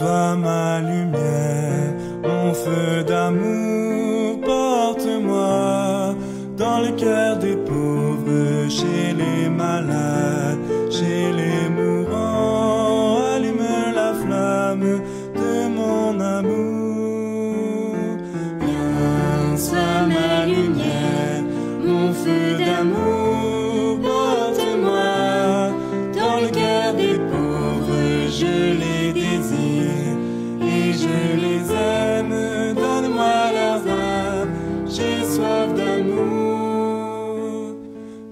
sois ma lumière, mon feu d'amour, porte-moi dans le cœur des pauvres, chez les malades, chez les mourants, allume la flamme de mon amour. Viens, sois ma lumière, mon feu d'amour, porte-moi dans le cœur des pauvres, je les désire et je les aime, donne-moi leurs âmes, j'ai soif d'amour.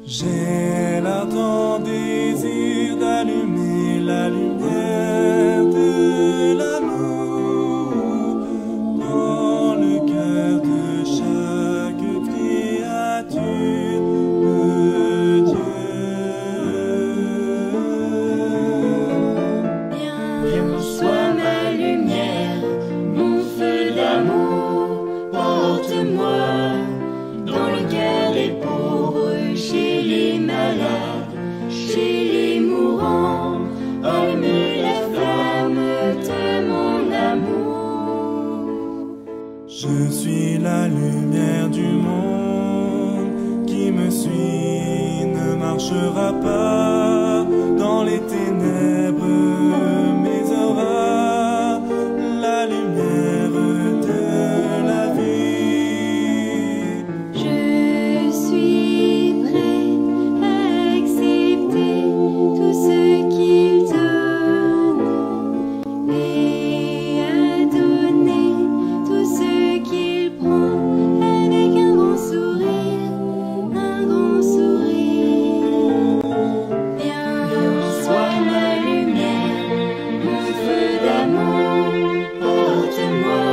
J'ai l'ardent désir d'allumer la lumière de l'amour dans le cœur de chaque créature de Dieu. Viens, sois ma lumière, mon feu d'amour, porte-moi dans le cœur des pauvres, chez les malades, chez les mourants, allume la flamme de mon amour. Je suis la lumière du monde, qui me suit ne marchera pas dans les ténèbres, mais aura la lumière de la vie. Je suis prêt à accepter tout ce qu'il donne et à donner tout ce qu'il prend avec un grand sourire, un grand sourire. Viens, sois ma lumière, mon feu d'amour, porte-moi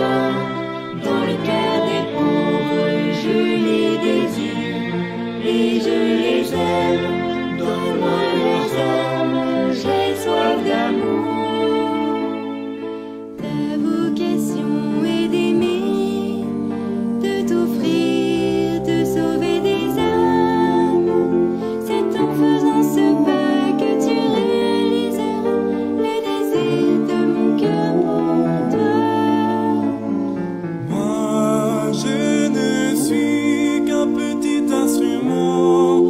dans le cœur des pauvres, je les désire et je les aime, donne-moi leurs âmes, j'ai soif d'amour. Ta vocation est d'aimer, de t'offrir, de sauver des âmes. C'est en faisant ce pas que tu réaliseras les désirs de mon cœur pour toi. Moi, je ne suis qu'un petit instrument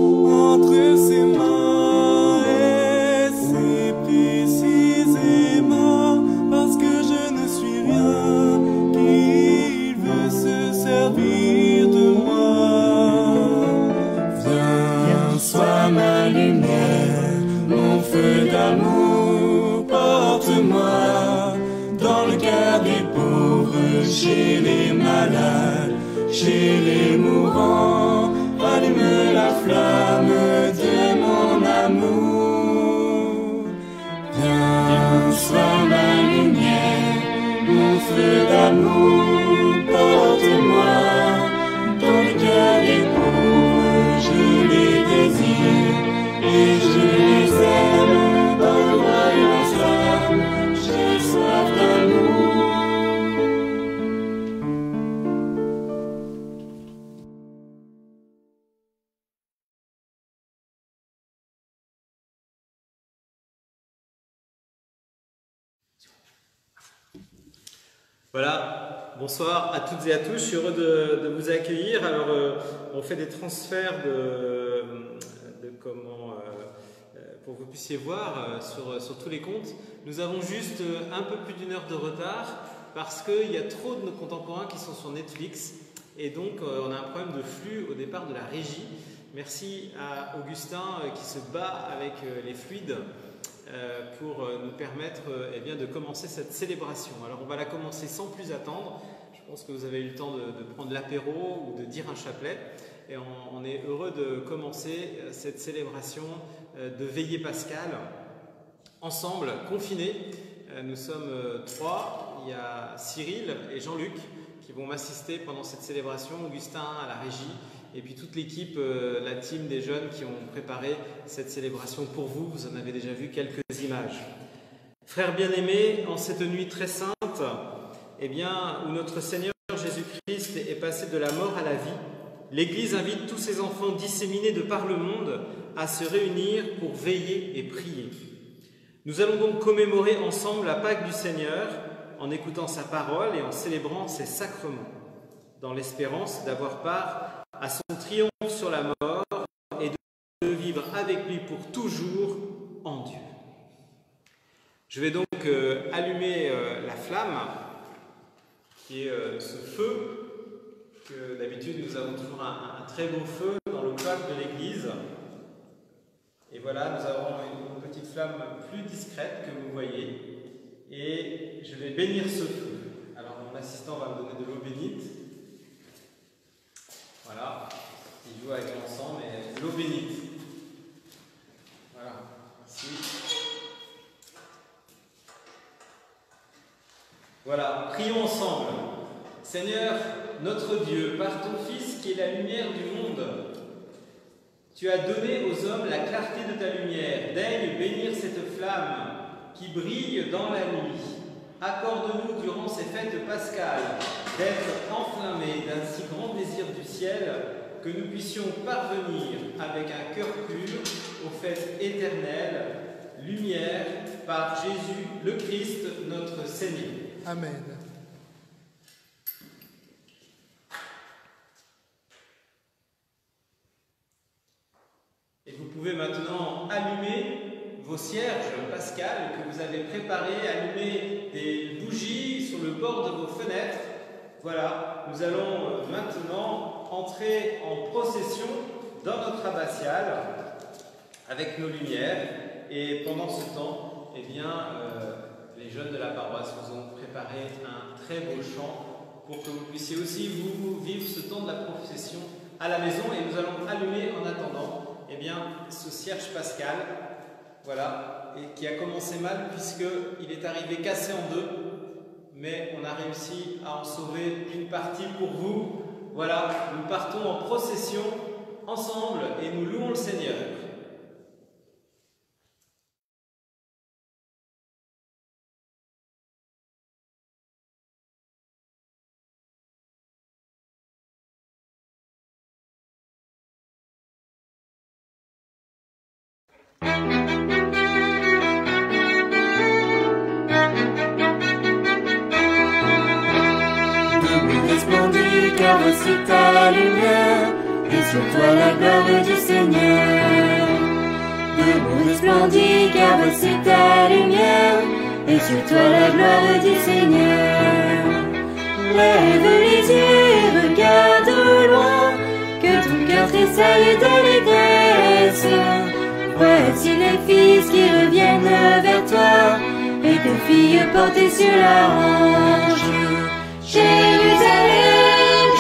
entre ses mains, et c'est précisément parce que je ne suis rien qu'il veut se servir de moi. Viens, sois ma lumière, mon feu d'amour, porte-moi dans le cœur des pauvres, chez les malades, chez les mourants, allume la flamme de mon amour. Viens, sois ma lumière, mon feu d'amour, porte-moi dans le cœur des pauvres, je les désire et je les aime, donne-moi leurs âmes, j'ai soif d'amour. Voilà, bonsoir à toutes et à tous, je suis heureux de vous accueillir. Alors, on fait des transferts pour que vous puissiez voir sur tous les comptes. Nous avons juste un peu plus d'une heure de retard parce qu'il y a trop de nos contemporains qui sont sur Netflix et donc on a un problème de flux au départ de la régie. Merci à Augustin qui se bat avec les fluides pour nous permettre de commencer cette célébration. Alors on va la commencer sans plus attendre. Je pense que vous avez eu le temps de prendre l'apéro ou de dire un chapelet. Et on est heureux de commencer cette célébration de veillée pascale ensemble, confinés. Nous sommes trois. Il y a Cyril et Jean-Luc qui vont m'assister pendant cette célébration, Augustin à la régie et puis toute l'équipe, la team des jeunes qui ont préparé cette célébration pour vous. Vous en avez déjà vu quelques images. Frères bien-aimés, en cette nuit très sainte, où notre Seigneur Jésus-Christ est passé de la mort à la vie, l'Église invite tous ses enfants disséminés de par le monde à se réunir pour veiller et prier. Nous allons donc commémorer ensemble la Pâque du Seigneur en écoutant sa parole et en célébrant ses sacrements, dans l'espérance d'avoir part à son triomphe sur la mort et de vivre avec lui pour toujours en Dieu. Je vais donc allumer la flamme, qui est ce feu, que d'habitude nous avons toujours un très beau feu dans le coffre de l'église. Et voilà, nous avons une petite flamme plus discrète que vous voyez. Et je vais bénir ce feu. Alors mon assistant va me donner de l'eau bénite. Voilà, il joue avec l'encens, mais l'eau bénite. Voilà, merci. Voilà, prions ensemble. Seigneur, notre Dieu, par ton Fils qui est la lumière du monde, tu as donné aux hommes la clarté de ta lumière. Daigne bénir cette flamme qui brille dans la nuit. Accorde-nous durant ces fêtes pascales d'être enflammés d'un si grand désir du ciel que nous puissions parvenir avec un cœur pur aux fêtes éternelles, lumière par Jésus le Christ notre Seigneur. Amen. Et vous pouvez maintenant allumer vos cierges pascales que vous avez préparées, allumer des bougies sur le bord de vos fenêtres. Voilà, nous allons maintenant entrer en procession dans notre abbatiale avec nos lumières. Et pendant ce temps, eh bien, les jeunes de la paroisse vous ont préparé un très beau chant pour que vous puissiez aussi vous vivre ce temps de la procession à la maison. Et nous allons allumer en attendant eh bien, ce cierge pascal, voilà, et qui a commencé mal puisqu'il est arrivé cassé en deux, mais on a réussi à en sauver une partie pour vous. Voilà, nous partons en procession ensemble et nous louons le Seigneur. Car voici ta lumière, et sur toi la gloire du Seigneur. Debout resplendis, car voici ta lumière, et sur toi la gloire du Seigneur. Lève les yeux et regarde au loin, que ton cœur tressaille d'allégresse. Voici les fils qui reviennent vers toi, et tes filles portées sur la hanche. Jérusalem,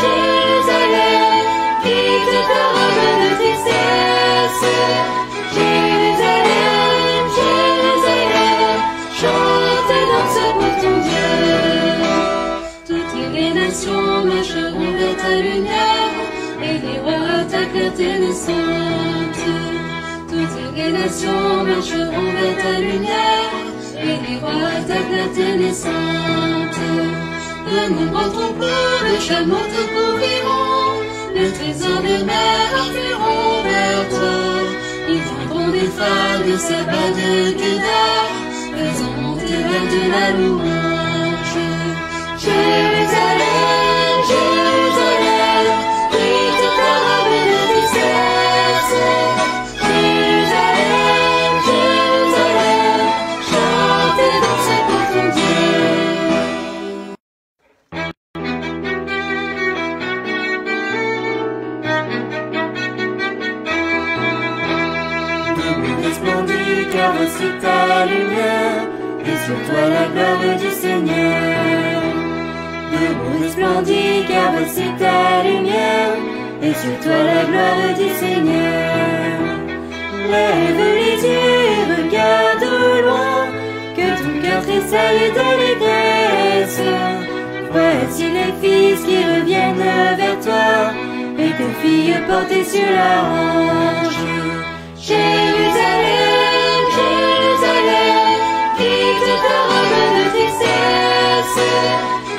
Jérusalem, quitte ta robe de tristesse. Jérusalem, Jérusalem, chante et danse pour ton Dieu. Toutes les nations marcheront vers ta lumière, et les rois à ta clarté naissante. Toutes les nations marcheront vers ta lumière, et les rois à ta clarté naissante. De nombreux troupeaux de chameaux te couvriront, le trésor de mer afflueront vers toi. Ils viendront des phares de Saba de Kedar, faisant monter vers Dieu la louange. Jérusalem, Jérusalem, quitte ta robe de tristesse. Jérusalem, Jérusalem, chante et danse pour ton Dieu. Car voici ta lumière, et sur toi la gloire du Seigneur. Debout resplendis, car voici ta lumière, et sur toi la gloire du Seigneur. Lève les yeux et regarde au loin, que ton cœur tressaille d'allégresse. Voici les fils qui reviennent vers toi, et tes filles portées sur la hanche. Jérusalem, Jérusalem, quitte ta robe de tristesse.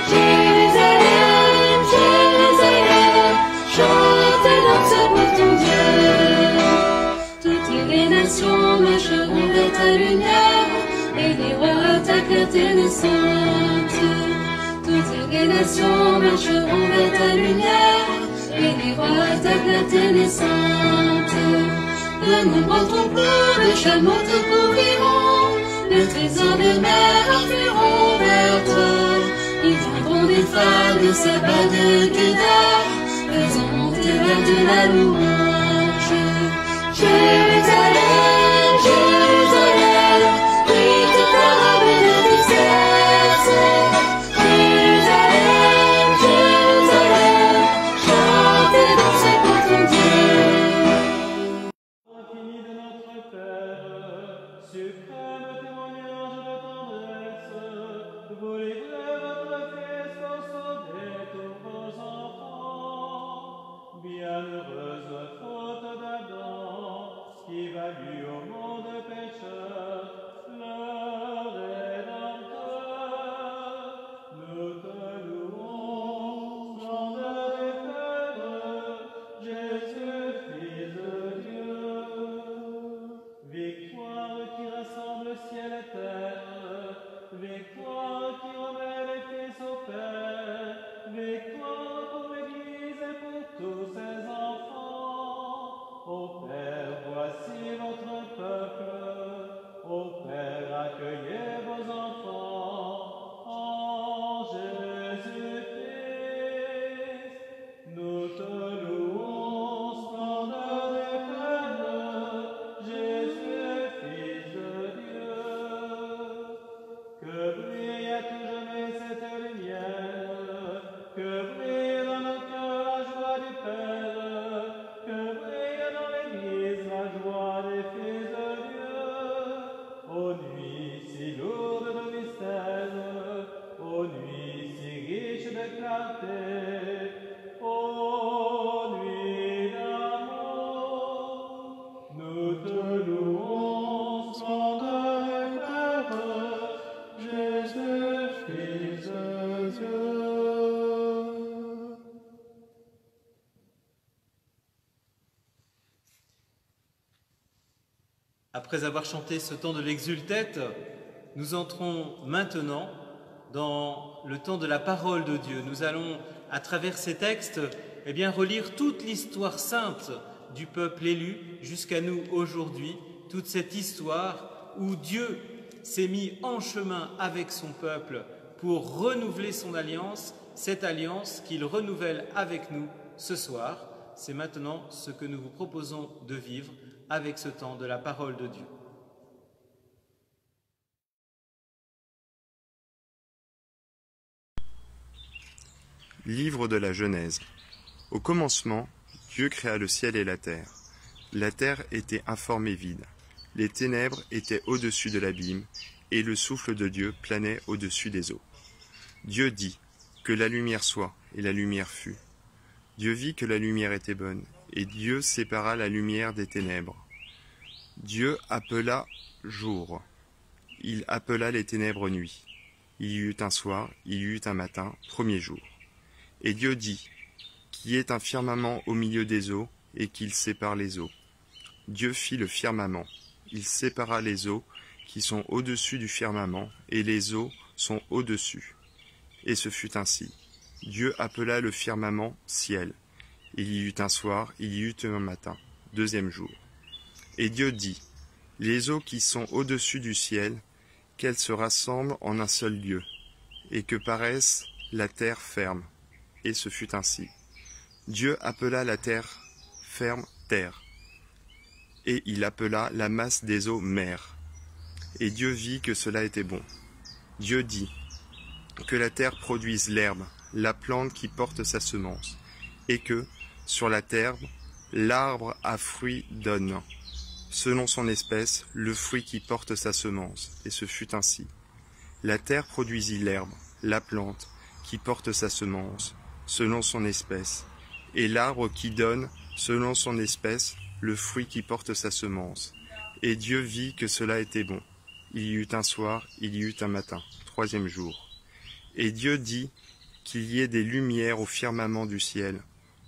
Jérusalem, Jérusalem, chante et danse pour ton Dieu. Toutes les nations marcheront vers ta lumière, et les rois à ta clarté terre naissante. Toutes les nations marcheront vers ta lumière, et les rois attaquent la terre naissante. De nombreux troupeaux de chameaux te couvriront, le trésor des mers afflueront vers toi. Ils viendront des phares de Saba de Kedar, faisant monter vers de la louange. Jérusalem, Jérusalem, qui te fera bénédicesse. Jérusalem, Jérusalem, chantez, dansez pour ton Dieu. Infini de notre Père, suprême témoignage de tendresse, vous livrez votre Fils pour sauver tous vos enfants. Bienheureuse faute d'Adam, qui valut au monde pécheur le Rédempteur. Nous te louons, grandeur éternelle, Jésus, Fils de Dieu. Victoire qui rassemble ciel et terre, victoire qui remet les fils au Père, victoire pour l'Église et pour tous ses enfants. Ô Père, voici votre peuple, ô Père, accueillez vos enfants en Jésus-Christ. Nous te louons, splendeur éternelle, Jésus, Fils de Dieu. Que brille à tout jamais cette lumière, que brille dans nos cœurs la joie du Père, que brille dans l'Église la joie des fils de Dieu. Ô nuit si lourde de mystère, ô nuit si riche de clarté, ô nuit d'amour, nous te louons, splendeur éternelle, Jésus, Fils de Dieu. Après avoir chanté ce temps de l'exultète, nous entrons maintenant dans le temps de la parole de Dieu. Nous allons, à travers ces textes, relire toute l'histoire sainte du peuple élu jusqu'à nous aujourd'hui, toute cette histoire où Dieu s'est mis en chemin avec son peuple pour renouveler son alliance, cette alliance qu'il renouvelle avec nous ce soir. C'est maintenant ce que nous vous proposons de vivre avec ce temps de la parole de Dieu. Livre de la Genèse. Au commencement, Dieu créa le ciel et la terre. La terre était informe et vide. Les ténèbres étaient au-dessus de l'abîme, et le souffle de Dieu planait au-dessus des eaux. Dieu dit, que la lumière soit, et la lumière fut. Dieu vit que la lumière était bonne, et Dieu sépara la lumière des ténèbres. Dieu appela jour. Il appela les ténèbres nuit. Il y eut un soir, il y eut un matin, premier jour. Et Dieu dit, qu'il y ait un firmament au milieu des eaux, et qu'il sépare les eaux. Dieu fit le firmament. Il sépara les eaux qui sont au-dessus du firmament, et les eaux sont au-dessus. Et ce fut ainsi. Dieu appela le firmament ciel. Il y eut un soir, il y eut un matin, deuxième jour. Et Dieu dit, les eaux qui sont au-dessus du ciel, qu'elles se rassemblent en un seul lieu, et que paraisse la terre ferme. Et ce fut ainsi. Dieu appela la terre ferme terre, et il appela la masse des eaux mer. Et Dieu vit que cela était bon. Dieu dit, que la terre produise l'herbe, la plante qui porte sa semence, et que, sur la terre, l'arbre à fruit donne, selon son espèce, le fruit qui porte sa semence. Et ce fut ainsi. La terre produisit l'herbe, la plante, qui porte sa semence, selon son espèce, et l'arbre qui donne, selon son espèce, le fruit qui porte sa semence. Et Dieu vit que cela était bon. Il y eut un soir, il y eut un matin, troisième jour. Et Dieu dit qu'il y ait des lumières au firmament du ciel,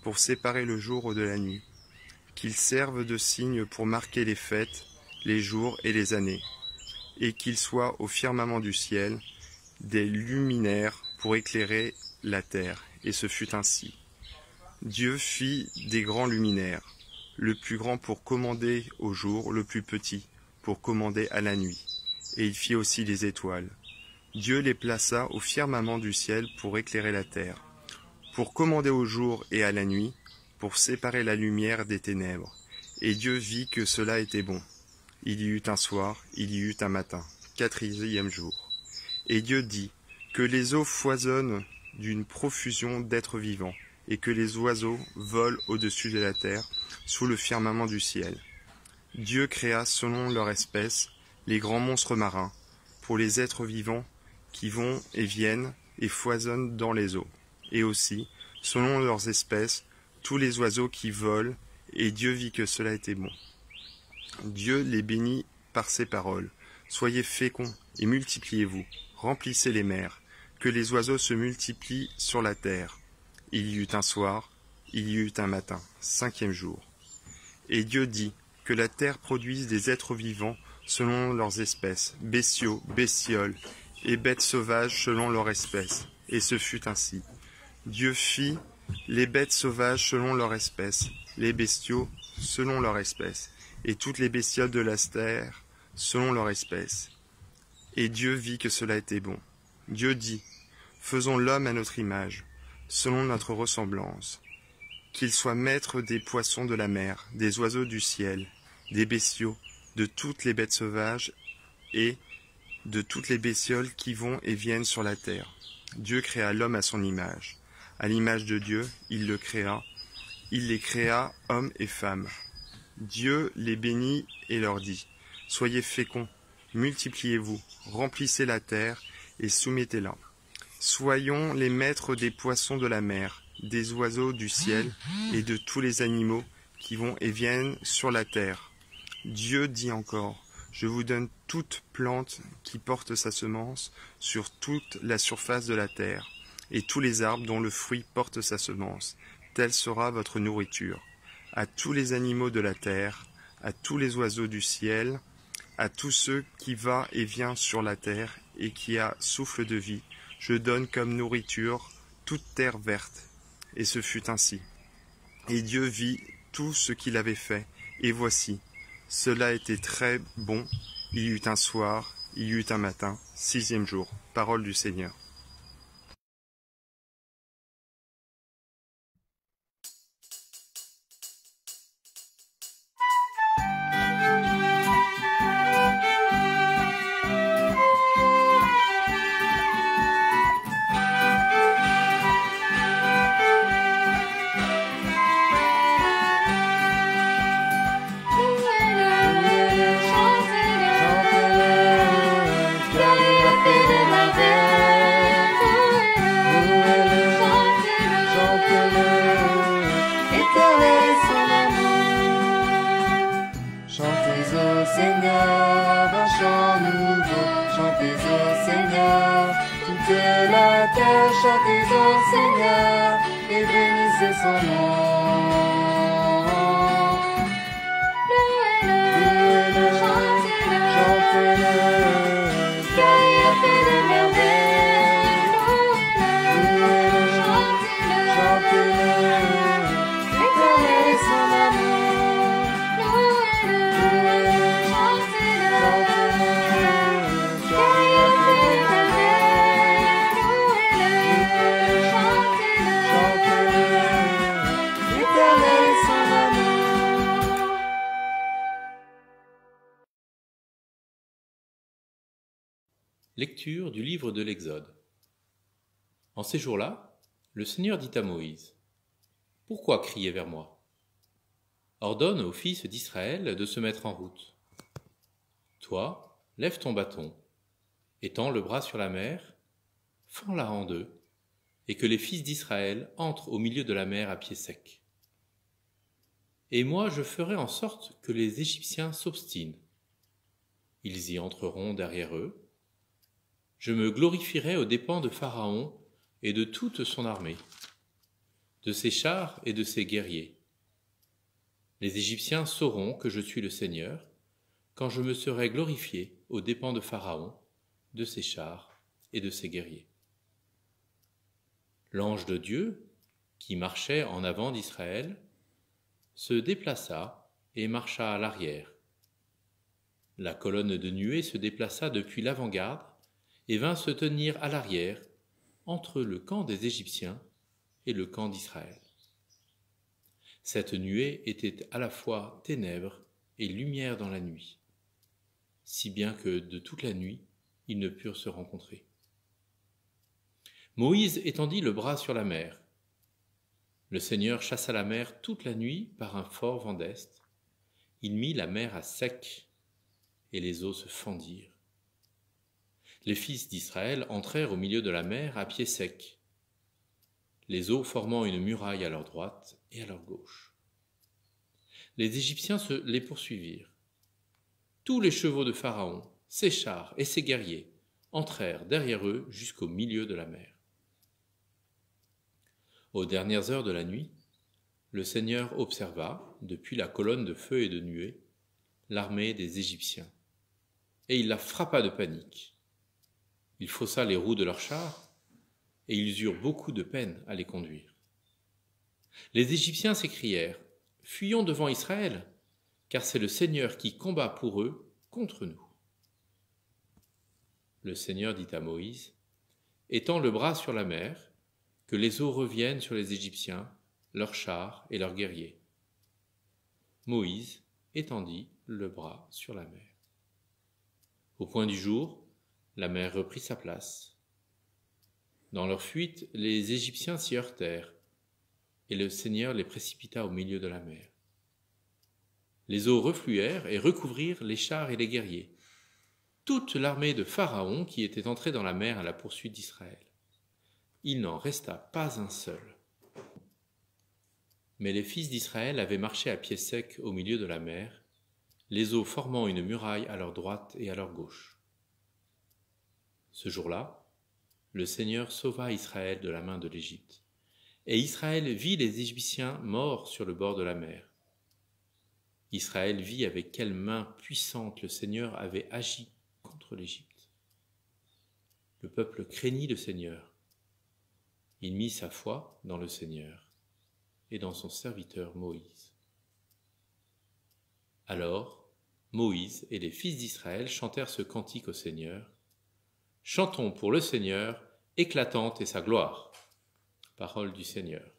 pour séparer le jour de la nuit, qu'ils servent de signes pour marquer les fêtes, les jours et les années, et qu'il soit au firmament du ciel des luminaires pour éclairer la terre. Et ce fut ainsi. Dieu fit des grands luminaires, le plus grand pour commander au jour, le plus petit pour commander à la nuit. Et il fit aussi les étoiles. Dieu les plaça au firmament du ciel pour éclairer la terre, pour commander au jour et à la nuit, pour séparer la lumière des ténèbres. Et Dieu vit que cela était bon. Il y eut un soir, il y eut un matin, 4e jour. Et Dieu dit que les eaux foisonnent d'une profusion d'êtres vivants, et que les oiseaux volent au-dessus de la terre, sous le firmament du ciel. Dieu créa selon leur espèce les grands monstres marins, pour les êtres vivants qui vont et viennent et foisonnent dans les eaux, et aussi, selon leurs espèces, tous les oiseaux qui volent, et Dieu vit que cela était bon. Dieu les bénit par ses paroles. Soyez féconds et multipliez-vous, remplissez les mers, que les oiseaux se multiplient sur la terre. Il y eut un soir, il y eut un matin, 5e jour. Et Dieu dit que la terre produise des êtres vivants selon leurs espèces, bestiaux, bestioles, et bêtes sauvages selon leur espèce. Et ce fut ainsi. Dieu fit les bêtes sauvages selon leur espèce, les bestiaux selon leur espèce, et toutes les bestioles de la terre selon leur espèce. Et Dieu vit que cela était bon. Dieu dit, faisons l'homme à notre image, selon notre ressemblance, qu'il soit maître des poissons de la mer, des oiseaux du ciel, des bestiaux, de toutes les bêtes sauvages et de toutes les bestioles qui vont et viennent sur la terre. Dieu créa l'homme à son image. À l'image de Dieu, il le créa. Il les créa, hommes et femmes. Dieu les bénit et leur dit, soyez féconds, multipliez-vous, remplissez la terre et soumettez-la. Soyons les maîtres des poissons de la mer, des oiseaux du ciel et de tous les animaux qui vont et viennent sur la terre. Dieu dit encore, je vous donne toute plante qui porte sa semence sur toute la surface de la terre, et tous les arbres dont le fruit porte sa semence. Telle sera votre nourriture. À tous les animaux de la terre, à tous les oiseaux du ciel, à tous ceux qui va et vient sur la terre et qui a souffle de vie, je donne comme nourriture toute terre verte. Et ce fut ainsi. Et Dieu vit tout ce qu'il avait fait, et voici, cela était très bon. Il y eut un soir, il y eut un matin, 6e jour. Parole du Seigneur. Chantez au Seigneur et bénissez son nom. Louez-le, chantez-le, car il a fait des merveilles. Louez-le, chantez-le, éternel est son amour. Louez-le, chantez-le, car il a fait des merveilles. Lecture du livre de l'Exode. En ces jours-là, le Seigneur dit à Moïse, « Pourquoi crier vers moi ? Ordonne aux fils d'Israël de se mettre en route. Toi, lève ton bâton, étends le bras sur la mer, fends-la en deux, et que les fils d'Israël entrent au milieu de la mer à pied sec. Et moi je ferai en sorte que les Égyptiens s'obstinent. Ils y entreront derrière eux. Je me glorifierai aux dépens de Pharaon et de toute son armée, de ses chars et de ses guerriers. Les Égyptiens sauront que je suis le Seigneur, quand je me serai glorifié aux dépens de Pharaon, de ses chars et de ses guerriers. » L'ange de Dieu, qui marchait en avant d'Israël, se déplaça et marcha à l'arrière. La colonne de nuée se déplaça depuis l'avant-garde et vint se tenir à l'arrière, entre le camp des Égyptiens et le camp d'Israël. Cette nuée était à la fois ténèbres et lumière dans la nuit, si bien que de toute la nuit, ils ne purent se rencontrer. Moïse étendit le bras sur la mer. Le Seigneur chassa la mer toute la nuit par un fort vent d'est. Il mit la mer à sec, et les eaux se fendirent. Les fils d'Israël entrèrent au milieu de la mer à pied sec, les eaux formant une muraille à leur droite et à leur gauche. Les Égyptiens les poursuivirent. Tous les chevaux de Pharaon, ses chars et ses guerriers entrèrent derrière eux jusqu'au milieu de la mer. Aux dernières heures de la nuit, le Seigneur observa, depuis la colonne de feu et de nuée, l'armée des Égyptiens, et il la frappa de panique. Il faussa les roues de leurs chars, et ils eurent beaucoup de peine à les conduire. Les Égyptiens s'écrièrent : « Fuyons devant Israël, car c'est le Seigneur qui combat pour eux contre nous. » Le Seigneur dit à Moïse : « Étends le bras sur la mer, que les eaux reviennent sur les Égyptiens, leurs chars et leurs guerriers. » Moïse étendit le bras sur la mer. Au point du jour, la mer reprit sa place. Dans leur fuite, les Égyptiens s'y heurtèrent, et le Seigneur les précipita au milieu de la mer. Les eaux refluèrent et recouvrirent les chars et les guerriers, toute l'armée de Pharaon qui était entrée dans la mer à la poursuite d'Israël. Il n'en resta pas un seul. Mais les fils d'Israël avaient marché à pied sec au milieu de la mer, les eaux formant une muraille à leur droite et à leur gauche. Ce jour-là, le Seigneur sauva Israël de la main de l'Égypte, et Israël vit les Égyptiens morts sur le bord de la mer. Israël vit avec quelle main puissante le Seigneur avait agi contre l'Égypte. Le peuple craignit le Seigneur. Il mit sa foi dans le Seigneur et dans son serviteur Moïse. Alors, Moïse et les fils d'Israël chantèrent ce cantique au Seigneur. « Chantons pour le Seigneur, éclatante est sa gloire. » Parole du Seigneur.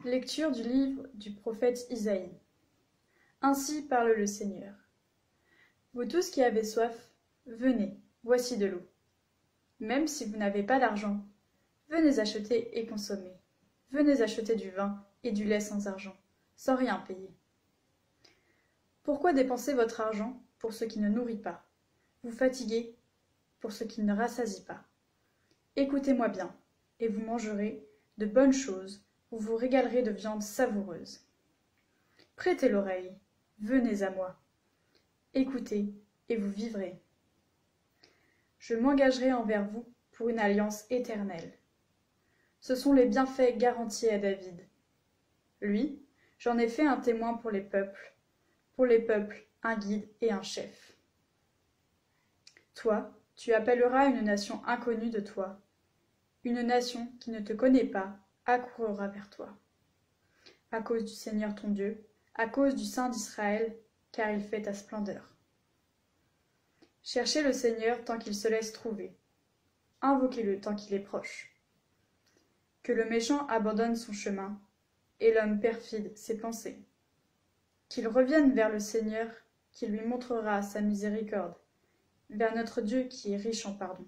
Lecture du livre du prophète Isaïe. Ainsi parle le Seigneur. Vous tous qui avez soif, venez, voici de l'eau. Même si vous n'avez pas d'argent, venez acheter et consommer. Venez acheter du vin et du lait sans argent, sans rien payer. Pourquoi dépenser votre argent pour ce qui ne nourrit pas, vous fatiguer pour ce qui ne rassasie pas? Écoutez-moi bien, et vous mangerez de bonnes choses, vous vous régalerez de viande savoureuse. Prêtez l'oreille, venez à moi. Écoutez, et vous vivrez. Je m'engagerai envers vous pour une alliance éternelle. Ce sont les bienfaits garantis à David. Lui, j'en ai fait un témoin pour les peuples, un guide et un chef. Toi, Tu appelleras une nation inconnue de toi. Une nation qui ne te connaît pas accourra vers toi. À cause du Seigneur ton Dieu, à cause du Saint d'Israël, car il fait ta splendeur. Cherchez le Seigneur tant qu'il se laisse trouver. Invoquez-le tant qu'il est proche. Que le méchant abandonne son chemin, et l'homme perfide ses pensées. Qu'il revienne vers le Seigneur, qui lui montrera sa miséricorde, vers notre Dieu qui est riche en pardon.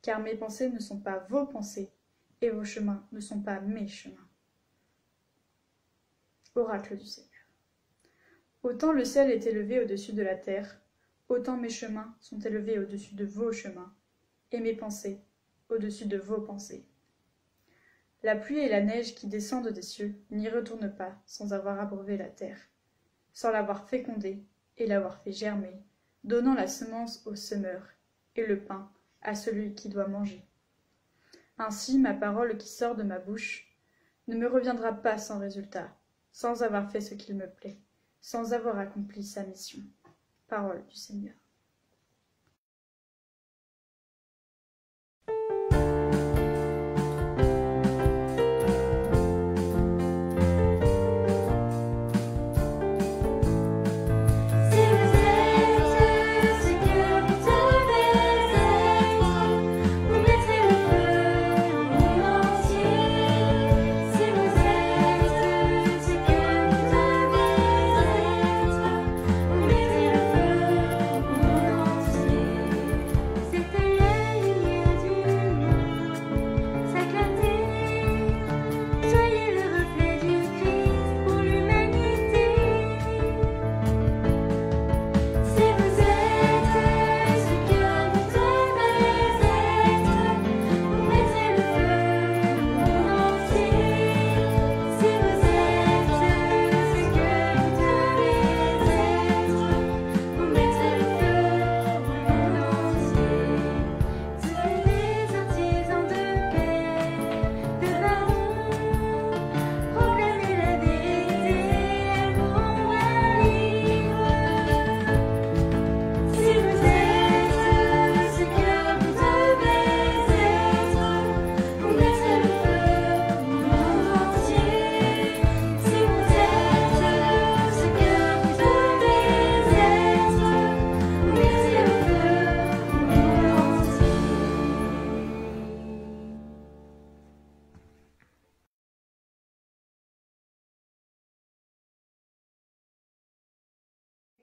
Car mes pensées ne sont pas vos pensées, et vos chemins ne sont pas mes chemins. Oracle du Seigneur. Autant le ciel est élevé au-dessus de la terre, autant mes chemins sont élevés au-dessus de vos chemins, et mes pensées au-dessus de vos pensées. La pluie et la neige qui descendent des cieux n'y retournent pas sans avoir abreuvé la terre, sans l'avoir fécondée et l'avoir fait germer, donnant la semence au semeur et le pain à celui qui doit manger. Ainsi ma parole qui sort de ma bouche ne me reviendra pas sans résultat, sans avoir fait ce qu'il me plaît, sans avoir accompli sa mission. Parole du Seigneur.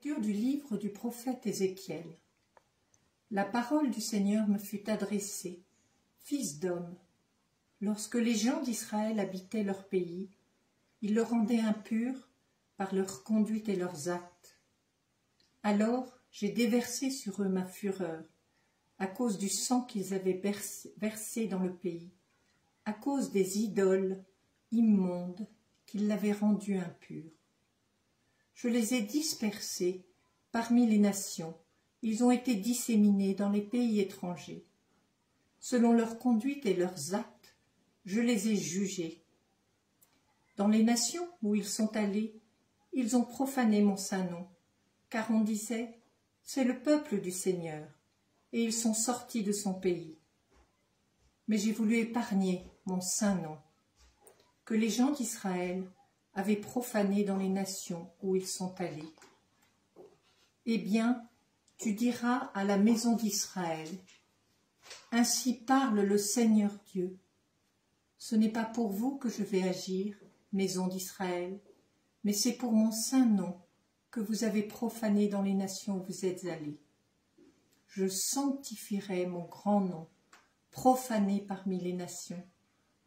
Lecture du livre du prophète Ézéchiel. La parole du Seigneur me fut adressée, fils d'homme. Lorsque les gens d'Israël habitaient leur pays, ils le rendaient impur par leur conduite et leurs actes. Alors j'ai déversé sur eux ma fureur, à cause du sang qu'ils avaient versé dans le pays, à cause des idoles immondes qui l'avaient rendu impur. Je les ai dispersés parmi les nations, ils ont été disséminés dans les pays étrangers. Selon leur conduite et leurs actes, je les ai jugés. Dans les nations où ils sont allés, ils ont profané mon saint nom, car on disait, c'est le peuple du Seigneur, et ils sont sortis de son pays. Mais j'ai voulu épargner mon saint nom, que les gens d'Israël avaient profané dans les nations où ils sont allés. Eh bien, tu diras à la maison d'Israël, ainsi parle le Seigneur Dieu. Ce n'est pas pour vous que je vais agir, maison d'Israël, mais c'est pour mon saint nom que vous avez profané dans les nations où vous êtes allés. Je sanctifierai mon grand nom, profané parmi les nations,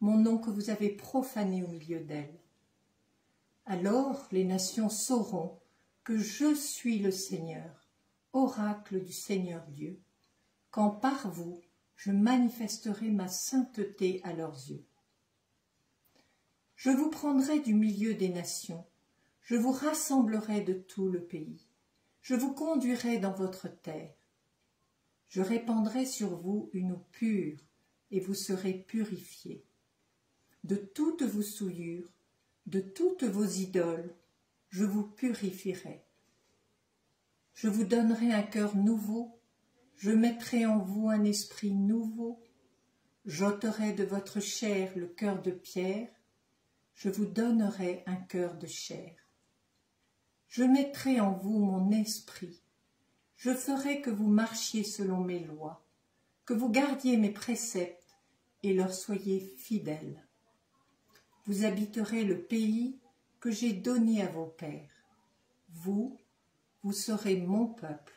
mon nom que vous avez profané au milieu d'elles. Alors les nations sauront que je suis le Seigneur, oracle du Seigneur Dieu, quand par vous je manifesterai ma sainteté à leurs yeux. Je vous prendrai du milieu des nations, je vous rassemblerai de tout le pays, je vous conduirai dans votre terre. Je répandrai sur vous une eau pure, et vous serez purifiés. De toutes vos souillures, de toutes vos idoles, je vous purifierai. Je vous donnerai un cœur nouveau, Je mettrai en vous un esprit nouveau. J'ôterai de votre chair le cœur de pierre. Je vous donnerai un cœur de chair. Je mettrai en vous mon esprit. Je ferai que vous marchiez selon mes lois, que vous gardiez mes préceptes et leur soyez fidèles. Vous habiterez le pays que j'ai donné à vos pères. Vous serez mon peuple,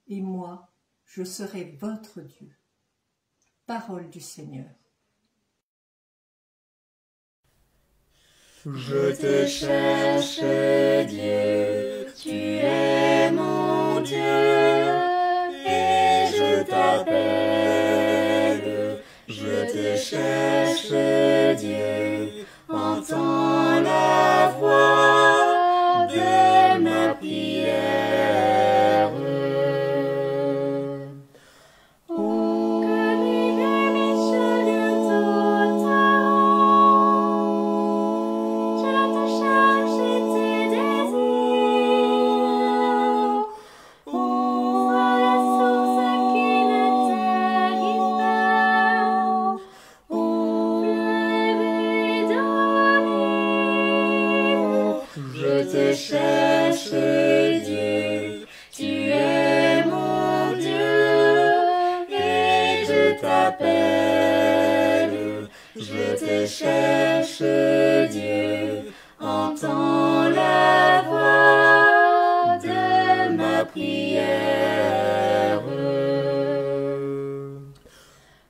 et moi, je serai votre Dieu. Parole du Seigneur. Je te cherche, Dieu, tu es mon Dieu, et je t'appelle. Je te cherche, Dieu, entends la voix de ma prière. Oh, que mes limites bientôt t'auront. Je te cherche et tes désirs. Ouvre la source qui ne tarit pas. Je te cherche, Dieu, tu es mon Dieu, et je t'appelle. Je te cherche, Dieu, entends la voix de ma prière.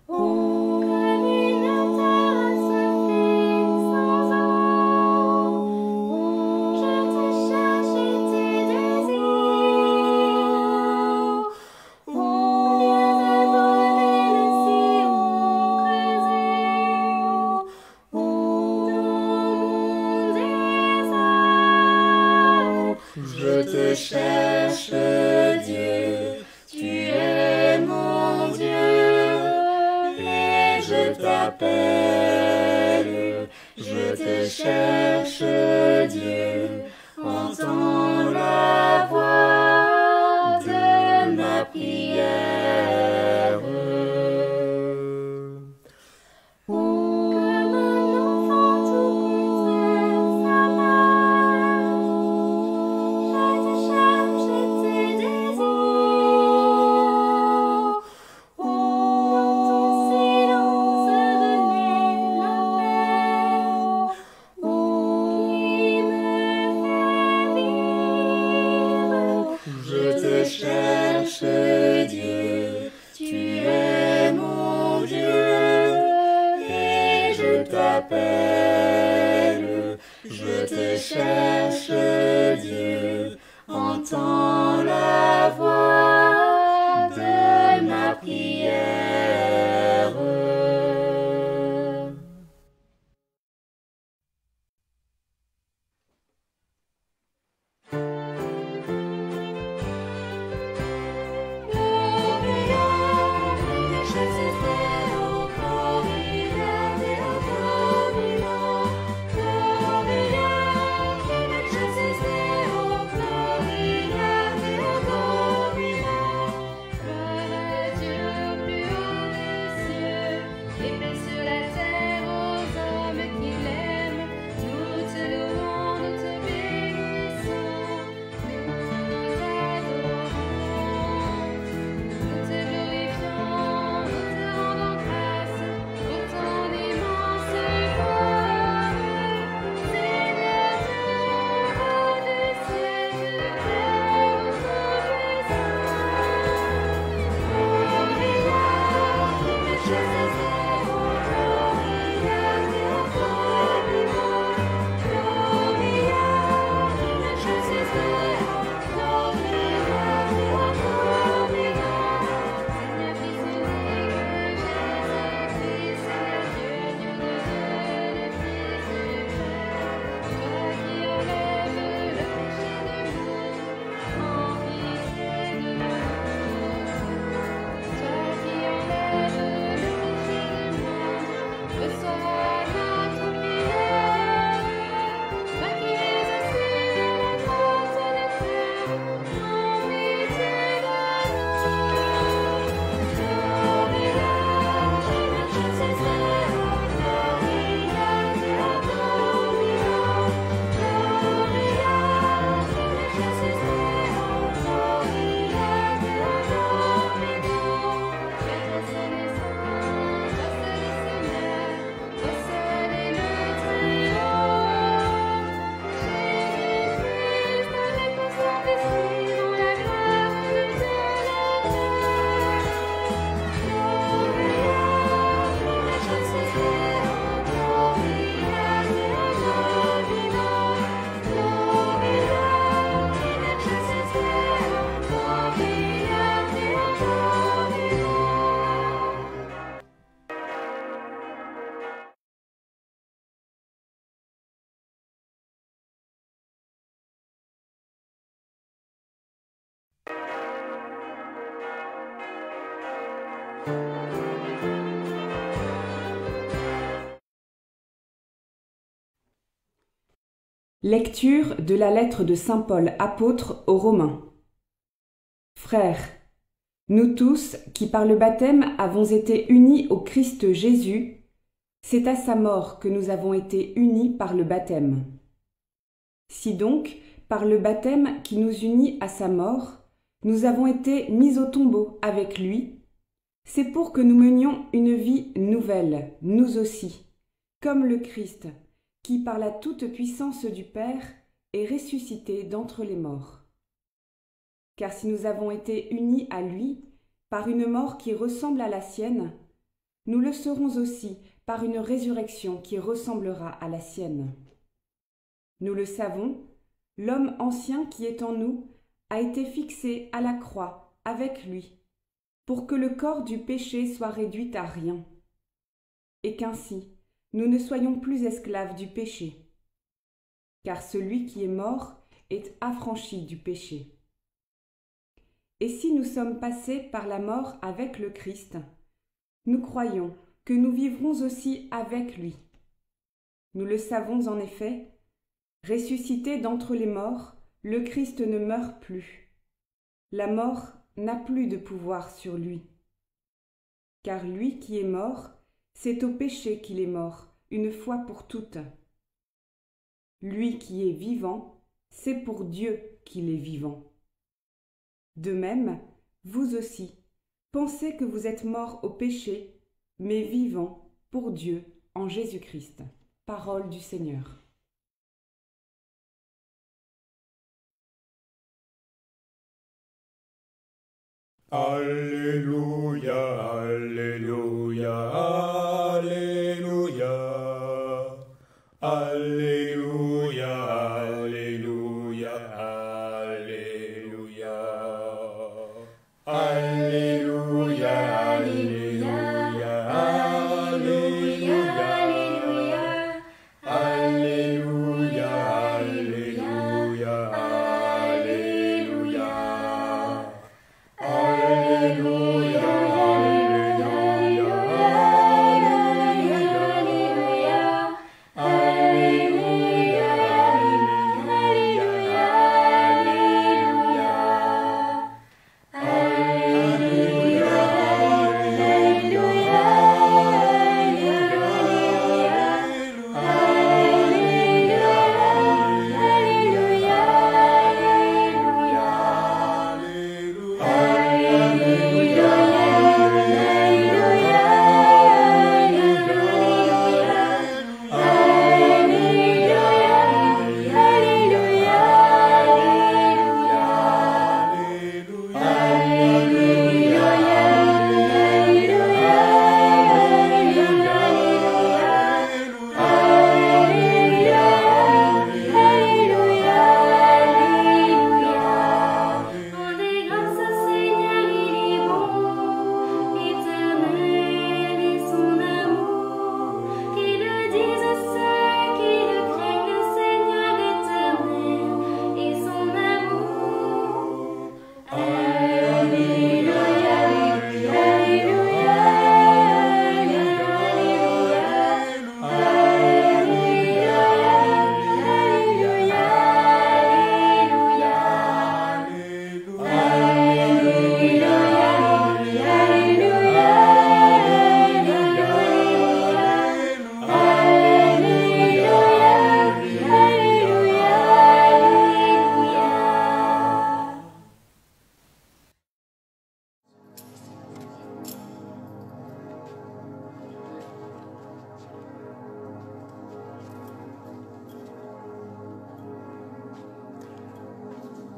Oh, que l'une terre se fait sans eau. Je te cherche et tes désirs. Oh, viens de brûler le sillon creusé. Oh, dans mon désert. Je te cherche, Dieu, tu es mon Dieu, et je t'appelle. Je te cherche, Dieu, entends la voix de ma prière. Oh, comme un enfant tout contre sa mère, je te cherche et tes désirs. Oh, dans ton silence renaît la paix. Oh, qui me fait vivre. Je te cherche, Dieu, tu es mon Dieu, et je t'appelle. Je te cherche, Dieu, entends la voix de ma prière. Le Lecture de la lettre de saint Paul apôtre aux Romains. Frères, nous tous qui par le baptême avons été unis au Christ Jésus, c'est à sa mort que nous avons été unis par le baptême. Si donc, par le baptême qui nous unit à sa mort, nous avons été mis au tombeau avec lui, c'est pour que nous menions une vie nouvelle, nous aussi, comme le Christ, qui par la toute-puissance du Père est ressuscité d'entre les morts. Car si nous avons été unis à lui par une mort qui ressemble à la sienne, nous le serons aussi par une résurrection qui ressemblera à la sienne. Nous le savons, l'homme ancien qui est en nous a été fixé à la croix avec lui, pour que le corps du péché soit réduit à rien, et qu'ainsi nous ne soyons plus esclaves du péché. Car celui qui est mort est affranchi du péché. Et si nous sommes passés par la mort avec le Christ, nous croyons que nous vivrons aussi avec lui. Nous le savons en effet, ressuscité d'entre les morts, le Christ ne meurt plus. La mort n'a plus de pouvoir sur lui. Car lui qui est mort, c'est au péché qu'il est mort, une fois pour toutes. Lui qui est vivant, c'est pour Dieu qu'il est vivant. De même, vous aussi, pensez que vous êtes morts au péché, mais vivants pour Dieu en Jésus-Christ. Parole du Seigneur. Alléluia, Alléluia, Alléluia, Alléluia, Alléluia, Alléluia, Alléluia, Alléluia, Alléluia, Alléluia, Alléluia,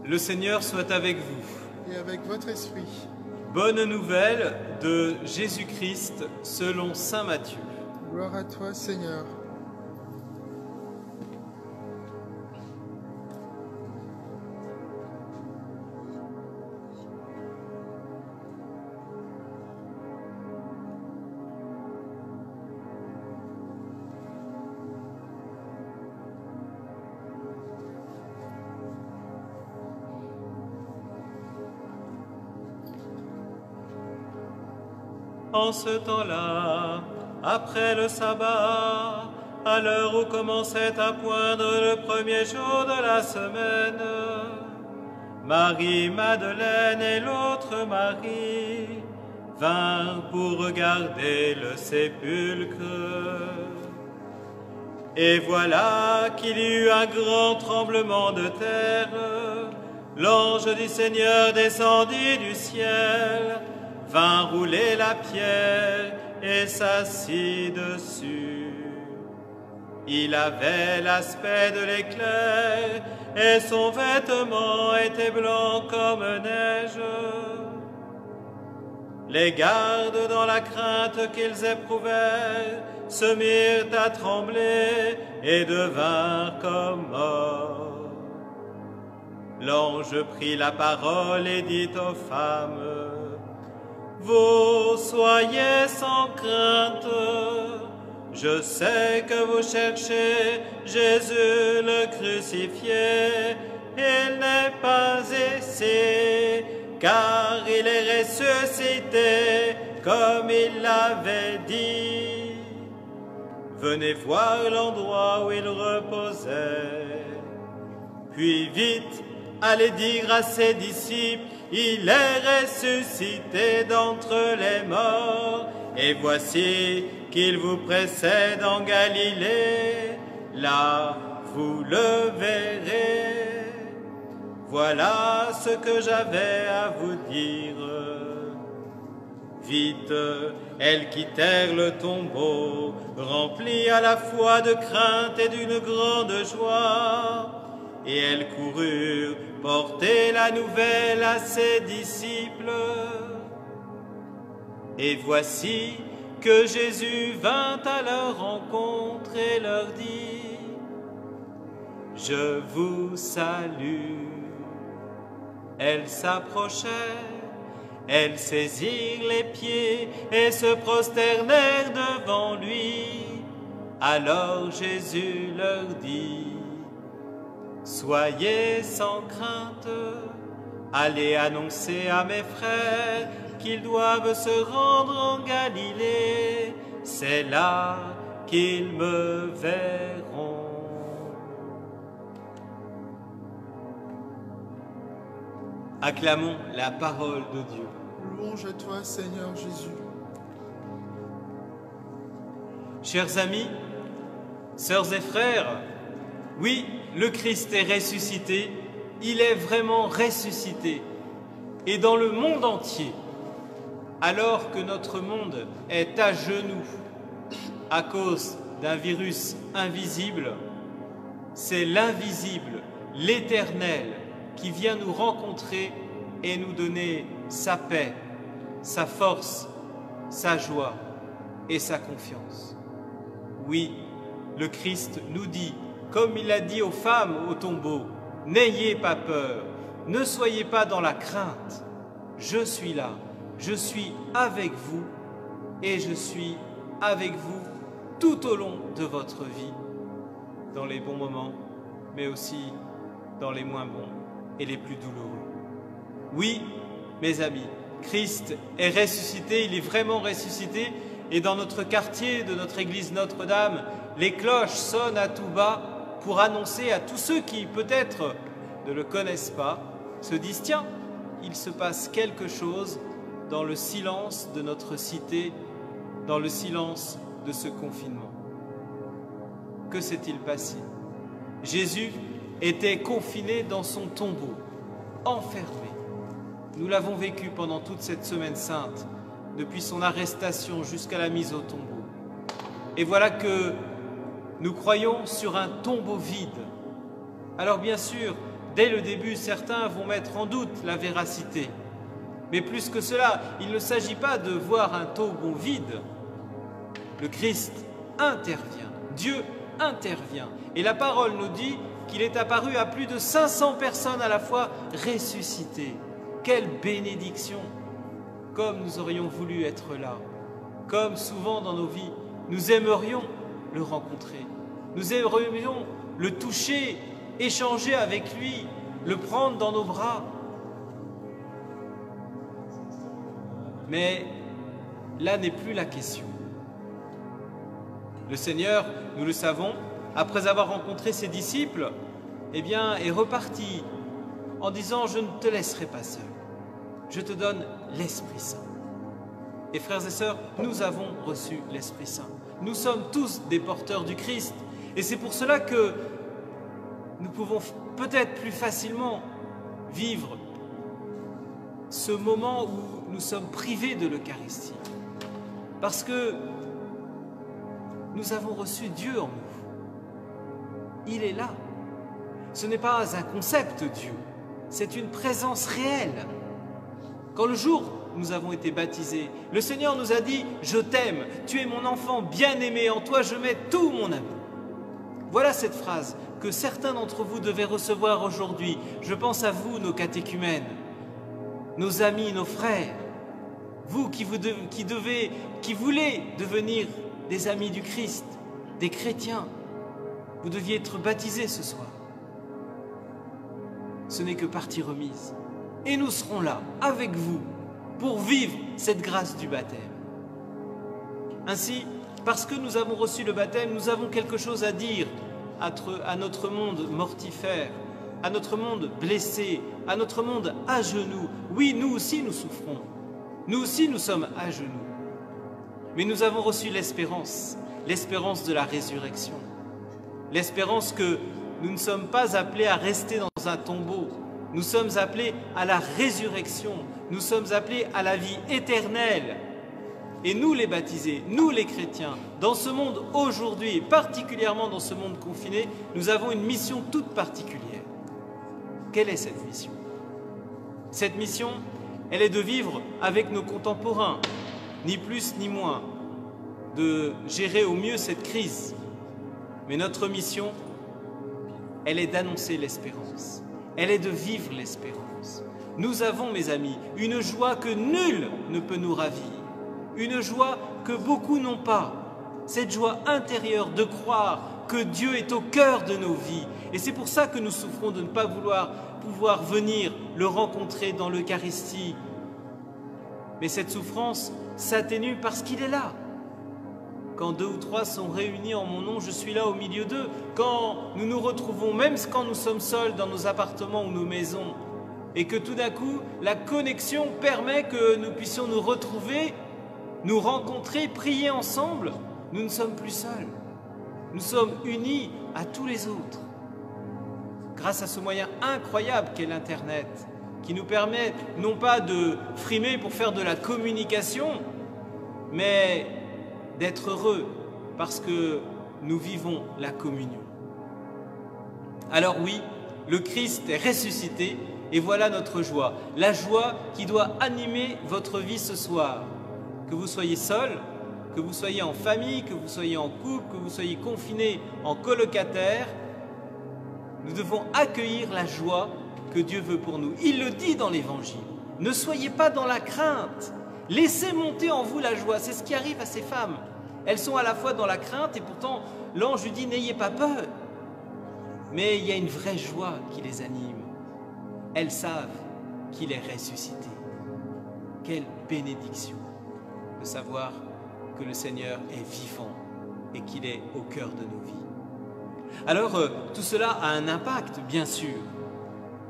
Le Seigneur soit avec vous. Et avec votre esprit. Bonne nouvelle de Jésus-Christ selon saint Matthieu. Gloire à toi, Seigneur. En ce temps-là, après le sabbat, à l'heure où commençait à poindre le premier jour de la semaine, Marie-Madeleine et l'autre Marie vinrent pour regarder le sépulcre. Et voilà qu'il y eut un grand tremblement de terre. L'ange du Seigneur descendit du ciel, vint rouler la pierre et s'assit dessus. Il avait l'aspect de l'éclair et son vêtement était blanc comme neige. Les gardes, dans la crainte qu'ils éprouvaient, se mirent à trembler et devinrent comme morts. L'ange prit la parole et dit aux femmes: Vous soyez sans crainte, je sais que vous cherchez Jésus le crucifié, il n'est pas ici, car il est ressuscité comme il l'avait dit. Venez voir l'endroit où il reposait. Puis vite, allez dire à ses disciples, il est ressuscité d'entre les morts, et voici qu'il vous précède en Galilée, là vous le verrez. Voilà ce que j'avais à vous dire. Vite, elles quittèrent le tombeau, remplies à la fois de crainte et d'une grande joie. Et elles coururent porter la nouvelle à ses disciples. Et voici que Jésus vint à leur rencontre et leur dit: Je vous salue. Elles s'approchèrent, elles saisirent les pieds et se prosternèrent devant lui. Alors Jésus leur dit: Soyez sans crainte, allez annoncer à mes frères qu'ils doivent se rendre en Galilée, c'est là qu'ils me verront. Acclamons la parole de Dieu. Louange à toi, Seigneur Jésus. Chers amis, sœurs et frères, oui, le Christ est ressuscité, il est vraiment ressuscité. Et dans le monde entier, alors que notre monde est à genoux à cause d'un virus invisible, c'est l'invisible, l'Éternel, qui vient nous rencontrer et nous donner sa paix, sa force, sa joie et sa confiance. Oui, le Christ nous dit, comme il a dit aux femmes au tombeau, « N'ayez pas peur, ne soyez pas dans la crainte, je suis là, je suis avec vous et je suis avec vous tout au long de votre vie, dans les bons moments, mais aussi dans les moins bons et les plus douloureux. » Oui, mes amis, Christ est ressuscité, il est vraiment ressuscité, et dans notre quartier de notre église Notre-Dame, les cloches sonnent à tout bas pour annoncer à tous ceux qui, peut-être, ne le connaissent pas, se disent « Tiens, il se passe quelque chose dans le silence de notre cité, dans le silence de ce confinement. » Que s'est-il passé? Jésus était confiné dans son tombeau, enfermé. Nous l'avons vécu pendant toute cette semaine sainte, depuis son arrestation jusqu'à la mise au tombeau. Et voilà que nous croyons sur un tombeau vide. Alors bien sûr, dès le début, certains vont mettre en doute la véracité. Mais plus que cela, il ne s'agit pas de voir un tombeau vide. Le Christ intervient, Dieu intervient. Et la parole nous dit qu'il est apparu à plus de 500 personnes à la fois ressuscitées. Quelle bénédiction! Comme nous aurions voulu être là, comme souvent dans nos vies, nous aimerions le rencontrer, nous aimerions le toucher, échanger avec lui, le prendre dans nos bras. Mais là n'est plus la question. Le Seigneur, nous le savons, après avoir rencontré ses disciples, eh bien, est reparti en disant « Je ne te laisserai pas seul, je te donne l'Esprit Saint ». Et frères et sœurs, nous avons reçu l'Esprit Saint. Nous sommes tous des porteurs du Christ. Et c'est pour cela que nous pouvons peut-être plus facilement vivre ce moment où nous sommes privés de l'Eucharistie. Parce que nous avons reçu Dieu en nous. Il est là. Ce n'est pas un concept Dieu, c'est une présence réelle. Quand le jour où nous avons été baptisés, le Seigneur nous a dit « Je t'aime, tu es mon enfant bien-aimé, en toi je mets tout mon amour ». Voilà cette phrase que certains d'entre vous devaient recevoir aujourd'hui. Je pense à vous, nos catéchumènes, nos amis, nos frères, vous qui voulez devenir des amis du Christ, des chrétiens. Vous deviez être baptisés ce soir. Ce n'est que partie remise. Et nous serons là, avec vous, pour vivre cette grâce du baptême. Ainsi, parce que nous avons reçu le baptême, nous avons quelque chose à dire à notre monde mortifère, à notre monde blessé, à notre monde à genoux. Oui, nous aussi nous souffrons. Nous aussi nous sommes à genoux. Mais nous avons reçu l'espérance de la résurrection. L'espérance que nous ne sommes pas appelés à rester dans un tombeau. Nous sommes appelés à la résurrection. Nous sommes appelés à la vie éternelle. Et nous les baptisés, nous les chrétiens, dans ce monde aujourd'hui, et particulièrement dans ce monde confiné, nous avons une mission toute particulière. Quelle est cette mission? Cette mission, elle est de vivre avec nos contemporains, ni plus ni moins, de gérer au mieux cette crise. Mais notre mission, elle est d'annoncer l'espérance. Elle est de vivre l'espérance. Nous avons, mes amis, une joie que nul ne peut nous ravir. Une joie que beaucoup n'ont pas. Cette joie intérieure de croire que Dieu est au cœur de nos vies. Et c'est pour ça que nous souffrons de ne pas pouvoir venir le rencontrer dans l'Eucharistie. Mais cette souffrance s'atténue parce qu'il est là. Quand 2 ou 3 sont réunis en mon nom, je suis là au milieu d'eux. Quand nous nous retrouvons, même quand nous sommes seuls dans nos appartements ou nos maisons, et que tout d'un coup, la connexion permet que nous puissions nous retrouver, nous rencontrer, prier ensemble, nous ne sommes plus seuls. Nous sommes unis à tous les autres. Grâce à ce moyen incroyable qu'est l'Internet, qui nous permet non pas de frimer pour faire de la communication, mais d'être heureux parce que nous vivons la communion. Alors oui, le Christ est ressuscité et voilà notre joie. La joie qui doit animer votre vie ce soir. Que vous soyez seul, que vous soyez en famille, que vous soyez en couple, que vous soyez confiné en colocataire, nous devons accueillir la joie que Dieu veut pour nous. Il le dit dans l'Évangile. Ne soyez pas dans la crainte. Laissez monter en vous la joie. C'est ce qui arrive à ces femmes. Elles sont à la fois dans la crainte et pourtant l'ange lui dit n'ayez pas peur. Mais il y a une vraie joie qui les anime. Elles savent qu'il est ressuscité. Quelle bénédiction de savoir que le Seigneur est vivant et qu'il est au cœur de nos vies. Alors, tout cela a un impact, bien sûr.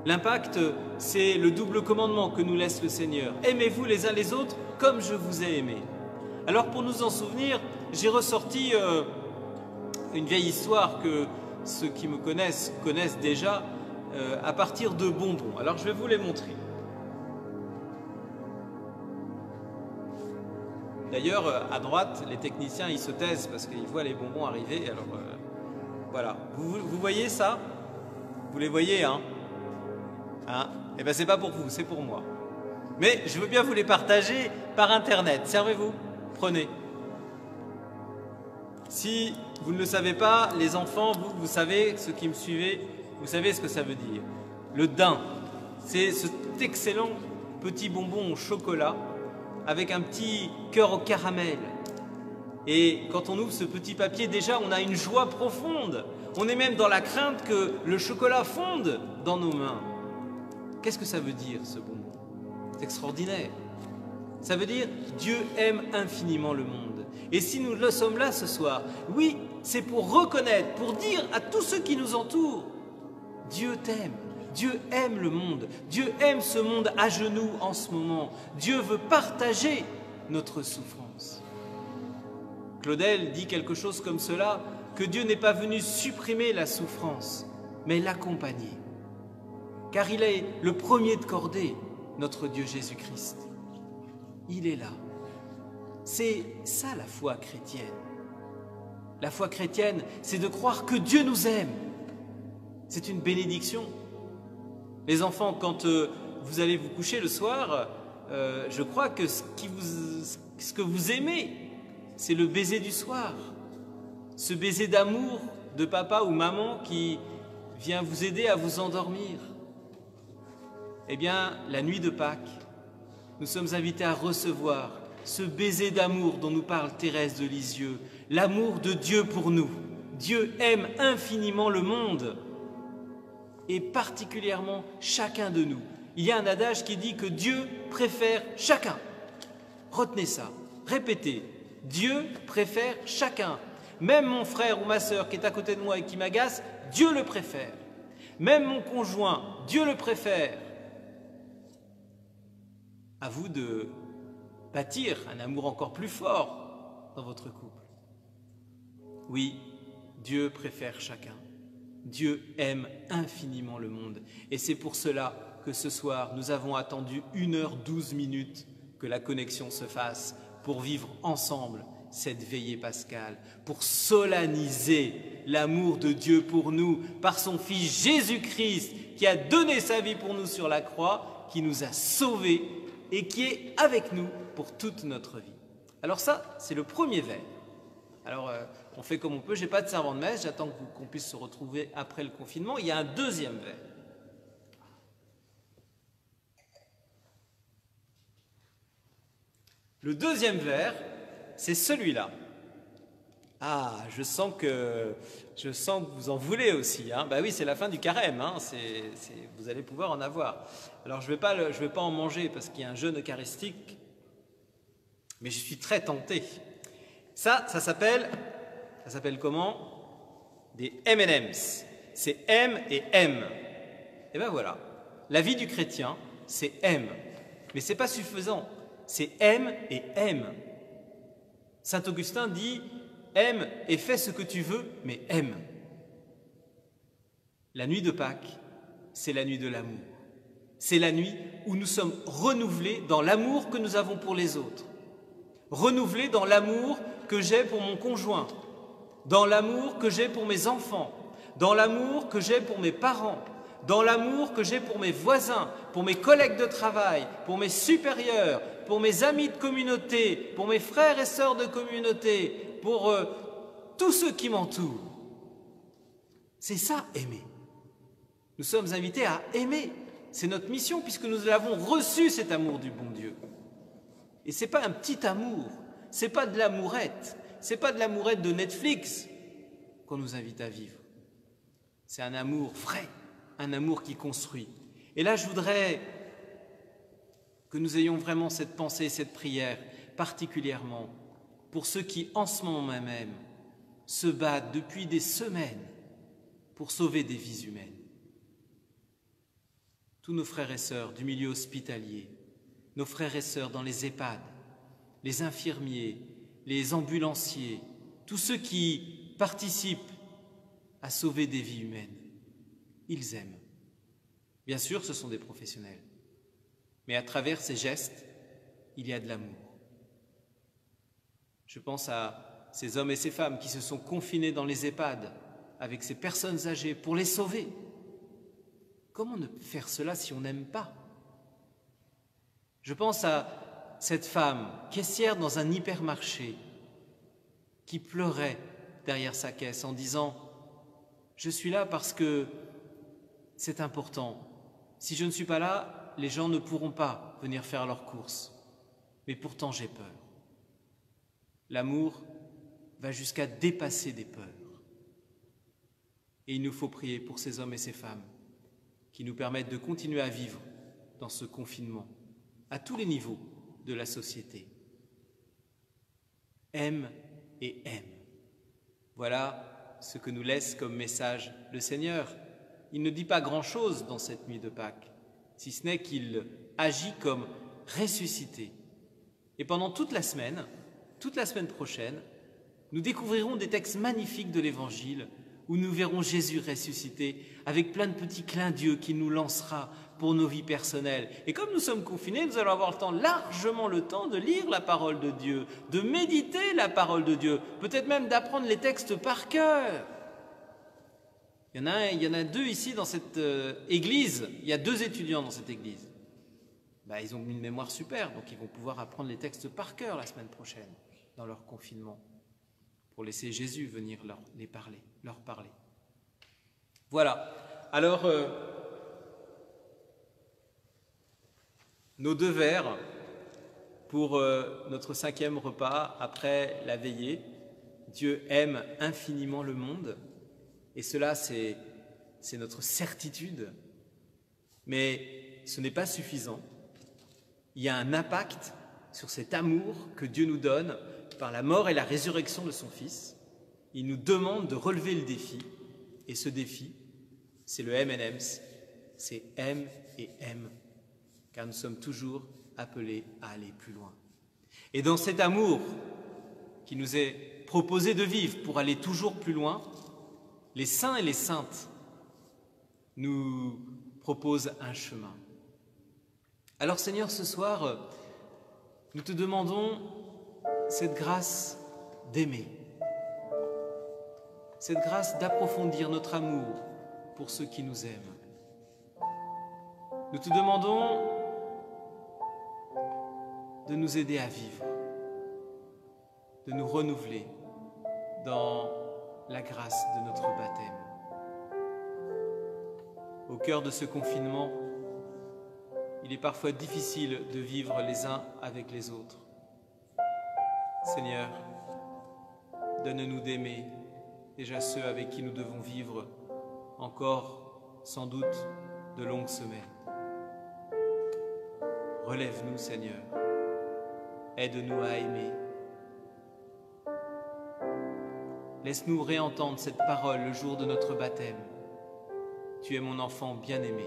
L'impact, c'est le double commandement que nous laisse le Seigneur. Aimez-vous les uns les autres comme je vous ai aimés. Alors, pour nous en souvenir, j'ai ressorti une vieille histoire que ceux qui me connaissent déjà à partir de bonbons. Alors, je vais vous les montrer. D'ailleurs, à droite, les techniciens, ils se taisent parce qu'ils voient les bonbons arriver. Alors, voilà. Vous voyez ça? Vous les voyez, hein? Eh bien, c'est pas pour vous, c'est pour moi. Mais je veux bien vous les partager par Internet. Servez-vous. Prenez. Si vous ne le savez pas, les enfants, vous savez, ceux qui me suivez, vous savez ce que ça veut dire. Le daim, c'est cet excellent petit bonbon au chocolat avec un petit cœur au caramel. Et quand on ouvre ce petit papier, déjà, on a une joie profonde. On est même dans la crainte que le chocolat fonde dans nos mains. Qu'est-ce que ça veut dire, ce bonbon? C'est extraordinaire. Ça veut dire Dieu aime infiniment le monde. Et si nous le sommes là ce soir, oui, c'est pour reconnaître, pour dire à tous ceux qui nous entourent, Dieu t'aime, Dieu aime le monde, Dieu aime ce monde à genoux en ce moment, Dieu veut partager notre souffrance. Claudel dit quelque chose comme cela, que Dieu n'est pas venu supprimer la souffrance, mais l'accompagner. Car il est le premier de cordée, notre Dieu Jésus-Christ. Il est là. C'est ça la foi chrétienne. La foi chrétienne, c'est de croire que Dieu nous aime. C'est une bénédiction. Les enfants, quand vous allez vous coucher le soir, je crois que ce que vous aimez, c'est le baiser du soir. Ce baiser d'amour de papa ou maman qui vient vous aider à vous endormir. Eh bien, la nuit de Pâques, nous sommes invités à recevoir ce baiser d'amour dont nous parle Thérèse de Lisieux, l'amour de Dieu pour nous. Dieu aime infiniment le monde et particulièrement chacun de nous. Il y a un adage qui dit que Dieu préfère chacun. Retenez ça, répétez. Dieu préfère chacun. Même mon frère ou ma sœur qui est à côté de moi et qui m'agace, Dieu le préfère. Même mon conjoint, Dieu le préfère. À vous de bâtir un amour encore plus fort dans votre couple. Oui, Dieu préfère chacun. Dieu aime infiniment le monde. Et c'est pour cela que ce soir, nous avons attendu 1h12 que la connexion se fasse pour vivre ensemble cette veillée pascale, pour solenniser l'amour de Dieu pour nous par son Fils Jésus-Christ qui a donné sa vie pour nous sur la croix, qui nous a sauvés et qui est avec nous pour toute notre vie. Alors ça, c'est le premier vers. Alors, on fait comme on peut, je n'ai pas de servant de messe, j'attends qu'on puisse se retrouver après le confinement. Il y a un deuxième vers. Le deuxième vers, c'est celui-là. Ah, je sens que vous en voulez aussi. Hein. Bah oui, c'est la fin du carême. Hein. Vous allez pouvoir en avoir. Alors, je vais pas en manger parce qu'il y a un jeûne eucharistique, mais je suis très tenté. Ça s'appelle comment? Des M&M's. C'est M et M. Et ben voilà. La vie du chrétien, c'est M. Mais c'est pas suffisant. C'est M et M. Saint Augustin dit aime et fais ce que tu veux, mais aime. La nuit de Pâques, c'est la nuit de l'amour. C'est la nuit où nous sommes renouvelés dans l'amour que nous avons pour les autres. Renouvelés dans l'amour que j'ai pour mon conjoint, dans l'amour que j'ai pour mes enfants, dans l'amour que j'ai pour mes parents, dans l'amour que j'ai pour mes voisins, pour mes collègues de travail, pour mes supérieurs, pour mes amis de communauté, pour mes frères et sœurs de communauté, pour tous ceux qui m'entourent. C'est ça, aimer. Nous sommes invités à aimer. C'est notre mission puisque nous avons reçu cet amour du bon Dieu. Et ce n'est pas un petit amour, ce n'est pas de l'amourette, ce n'est pas de l'amourette de Netflix qu'on nous invite à vivre. C'est un amour vrai, un amour qui construit. Et là, je voudrais que nous ayons vraiment cette pensée, cette prière, particulièrement pour ceux qui, en ce moment même, se battent depuis des semaines pour sauver des vies humaines. Tous nos frères et sœurs du milieu hospitalier, nos frères et sœurs dans les EHPAD, les infirmiers, les ambulanciers, tous ceux qui participent à sauver des vies humaines, ils aiment. Bien sûr, ce sont des professionnels, mais à travers ces gestes, il y a de l'amour. Je pense à ces hommes et ces femmes qui se sont confinés dans les EHPAD avec ces personnes âgées pour les sauver. Comment ne faire cela si on n'aime pas? Je pense à cette femme caissière dans un hypermarché qui pleurait derrière sa caisse en disant « Je suis là parce que c'est important. Si je ne suis pas là, les gens ne pourront pas venir faire leurs courses. Mais pourtant j'ai peur. » L'amour va jusqu'à dépasser des peurs. Et il nous faut prier pour ces hommes et ces femmes qui nous permettent de continuer à vivre dans ce confinement, à tous les niveaux de la société. aime et aime. Voilà ce que nous laisse comme message le Seigneur. Il ne dit pas grand-chose dans cette nuit de Pâques, si ce n'est qu'il agit comme ressuscité. Et pendant toute la semaine prochaine, nous découvrirons des textes magnifiques de l'Évangile où nous verrons Jésus ressuscité avec plein de petits clins d'yeux qu'il nous lancera pour nos vies personnelles. Et comme nous sommes confinés, nous allons avoir largement le temps de lire la parole de Dieu, de méditer la parole de Dieu, peut-être même d'apprendre les textes par cœur. Il y en a deux ici dans cette église, il y a 2 étudiants dans cette église. Ils ont une mémoire super, donc ils vont pouvoir apprendre les textes par cœur la semaine prochaine, dans leur confinement, pour laisser Jésus venir leur parler. Voilà. Alors, nos 2 vers pour notre 5e repas après la veillée. Dieu aime infiniment le monde, et cela c'est notre certitude, mais ce n'est pas suffisant. Il y a un impact sur cet amour que Dieu nous donne par la mort et la résurrection de son Fils. Il nous demande de relever le défi, et ce défi, c'est le M&M's, c'est aime et aime, car nous sommes toujours appelés à aller plus loin. Et dans cet amour qui nous est proposé de vivre pour aller toujours plus loin, les saints et les saintes nous proposent un chemin. Alors Seigneur, ce soir, nous te demandons cette grâce d'aimer, cette grâce d'approfondir notre amour pour ceux qui nous aiment. Nous te demandons de nous aider à vivre, de nous renouveler dans la grâce de notre baptême. Au cœur de ce confinement, il est parfois difficile de vivre les uns avec les autres. Seigneur, donne-nous d'aimer déjà ceux avec qui nous devons vivre encore sans doute de longues semaines. Relève-nous, Seigneur, aide-nous à aimer. Laisse-nous réentendre cette parole le jour de notre baptême. Tu es mon enfant bien-aimé.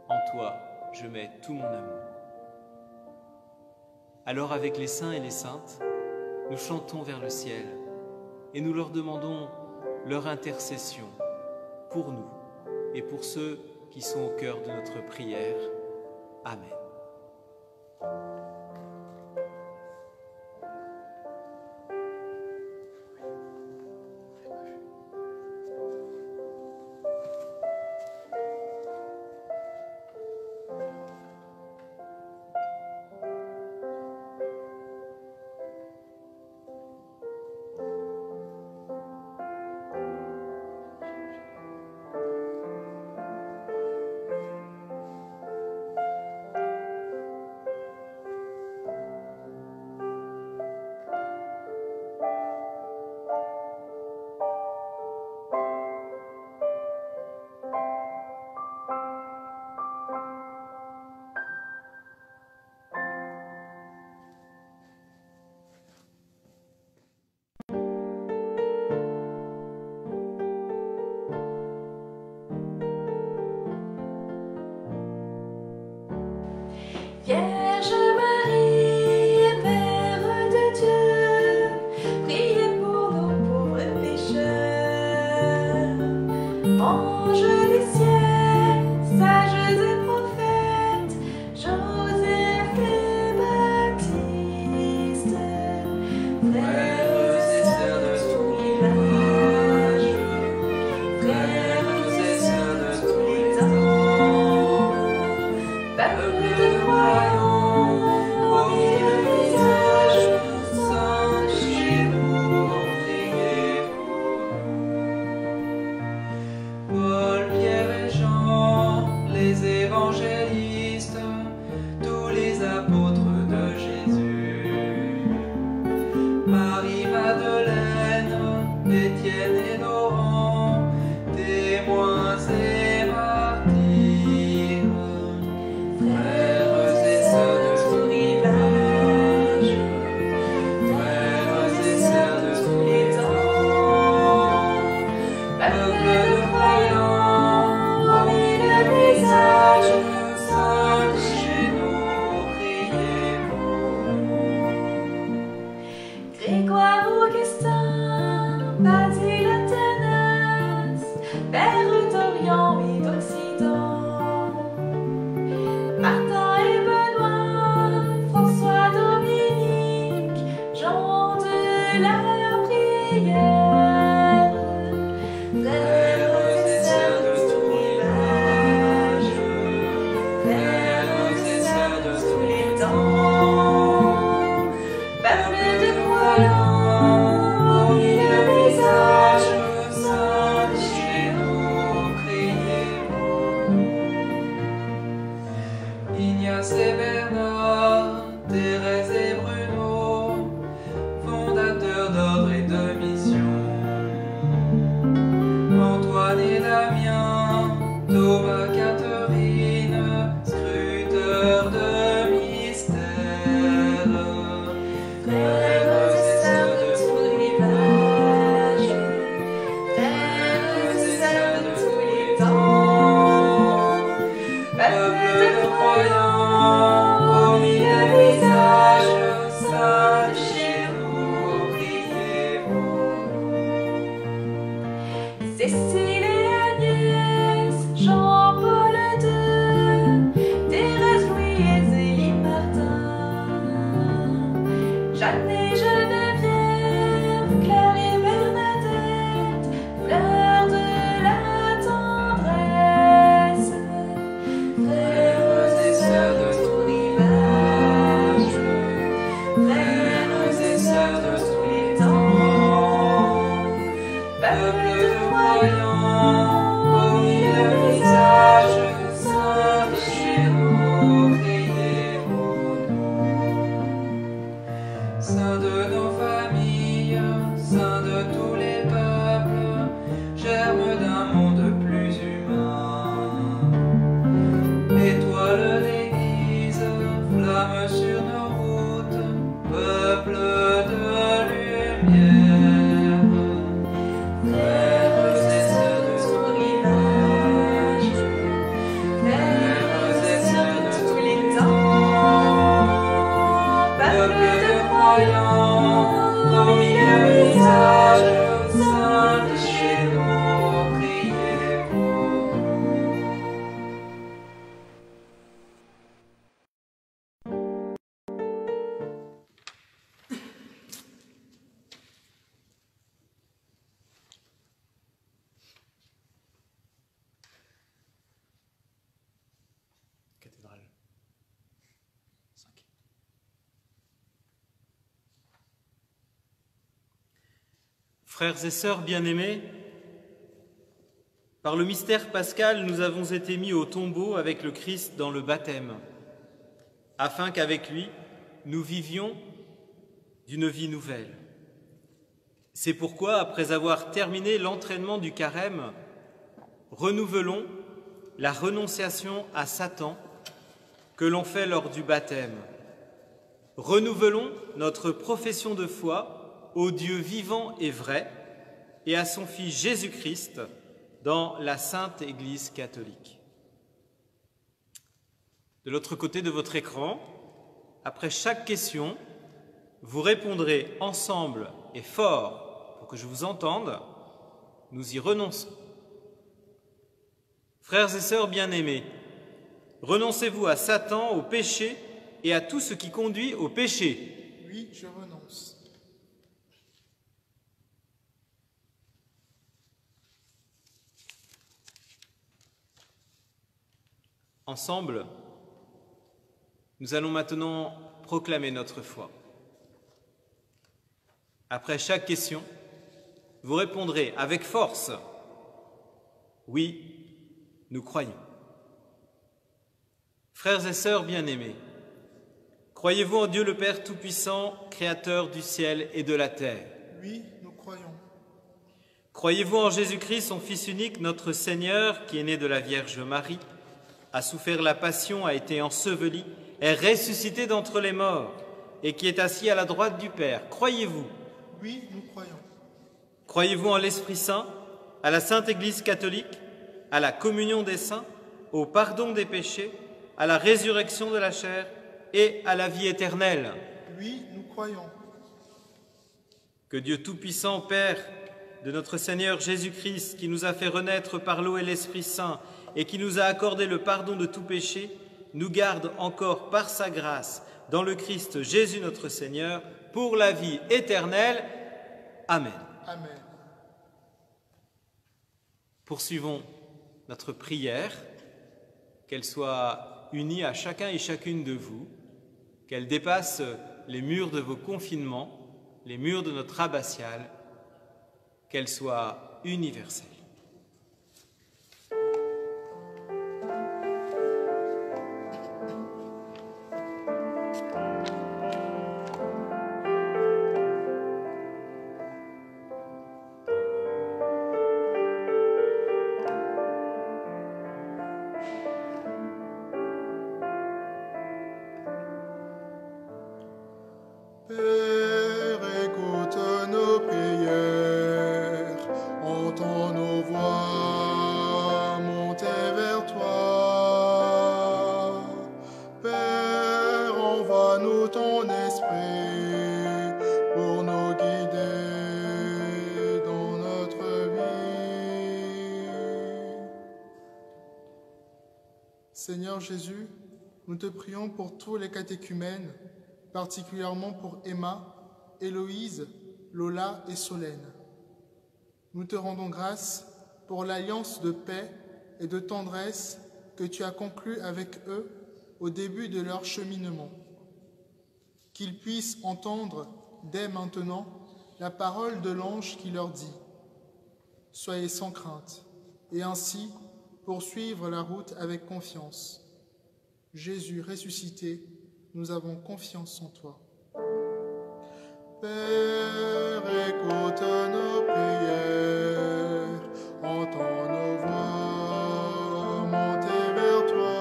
En toi, je mets tout mon amour. Alors, avec les saints et les saintes, nous chantons vers le ciel et nous leur demandons leur intercession pour nous et pour ceux qui sont au cœur de notre prière. Amen. Vierge Marie, Mère de Dieu, priez pour nos pauvres pécheurs. Anges du ciel, sages et prophètes, Joseph et Baptiste, frères et sœurs de tout village, frères et sœurs de tous les temps, peuple de croyants, au milieu des âges, sanctifiez-vous, priez-vous. Paul, Pierre et Jean, les évangélistes, tous les apôtres de Jésus, Marie-Madeleine, Étienne et Laurent, témoins et martyrs, frères et sœurs de tout village, frères la prière. Frères et sœurs de tout l'âge, frères et sœurs de tous les temps, peuple de croyants, au milieu des âges, saints chez nous, criez vos noms. Ignace et Bernard, Thérèse et Bruno, fondateurs d'ordre et de mission. Antoine et Damien, Thomas, Catherine, scruteurs de mystère. Frères et sœurs de tous les rivages, frères et sœurs de tous les temps, peuple de croyants, au milieu des âges, saints chez vous, criez vos noms. Cécile et Agnès, Jean-Paul II, Thérèse, Louise, Élie, Martin, Jeanne et Geneviève, Claire et Bernadette, fleurs de la tendresse. Frères et sœurs de tout rivage, frères et sœurs de tous les temps, peuple de croyants, au milieu des âges, saints chez nous, criez vos noms. Saints de nos familles, saints de tous les peuples, germe d'un monde plus humain. Étoile d'église, flamme sur nos routes, peuple de lumière. Frères et sœurs de tout rivage, frères et sœurs de tous les temps, peuple de croyants, au milieu des âges, saints chez nous, criez vos noms. Cathédrale. 5. Frères et sœurs bien-aimés, par le mystère pascal, nous avons été mis au tombeau avec le Christ dans le baptême, afin qu'avec lui, nous vivions d'une vie nouvelle. C'est pourquoi, après avoir terminé l'entraînement du carême, renouvelons la renonciation à Satan que l'on fait lors du baptême. Renouvelons notre profession de foi au Dieu vivant et vrai et à son Fils Jésus-Christ dans la Sainte Église catholique. De l'autre côté de votre écran, après chaque question, vous répondrez ensemble et fort pour que je vous entende. Nous y renonçons. Frères et sœurs bien-aimés, renoncez-vous à Satan, au péché et à tout ce qui conduit au péché. Oui, je renonce. Ensemble, nous allons maintenant proclamer notre foi. Après chaque question, vous répondrez avec force « Oui, nous croyons ». Frères et sœurs bien-aimés, croyez-vous en Dieu le Père Tout-Puissant, Créateur du ciel et de la terre? Oui, nous croyons. Croyez-vous en Jésus-Christ, son Fils unique, notre Seigneur, qui est né de la Vierge Marie, a souffert la passion, a été enseveli, est ressuscité d'entre les morts et qui est assis à la droite du Père? Croyez-vous? Oui, nous croyons. Croyez-vous en l'Esprit Saint, à la Sainte Église catholique, à la communion des saints, au pardon des péchés, à la résurrection de la chair et à la vie éternelle? Oui, nous croyons. Que Dieu Tout-Puissant, Père de notre Seigneur Jésus-Christ, qui nous a fait renaître par l'eau et l'Esprit Saint et qui nous a accordé le pardon de tout péché, nous garde encore par sa grâce dans le Christ Jésus notre Seigneur pour la vie éternelle. Amen. Amen. Poursuivons notre prière, qu'elle soit unie à chacun et chacune de vous, qu'elle dépasse les murs de vos confinements, les murs de notre abbatiale, qu'elle soit universelle. Père, écoute nos prières, entends nos voix monter vers toi. Père, envoie-nous ton esprit pour nous guider dans notre vie. Seigneur Jésus, nous te prions pour tous les catéchumènes, particulièrement pour Emma, Héloïse, Lola et Solène. Nous te rendons grâce pour l'alliance de paix et de tendresse que tu as conclue avec eux au début de leur cheminement. Qu'ils puissent entendre dès maintenant la parole de l'ange qui leur dit « Soyez sans crainte » et ainsi poursuivre la route avec confiance. Jésus ressuscité, nous avons confiance en toi. Père, écoute nos prières, entends nos voix monter vers toi.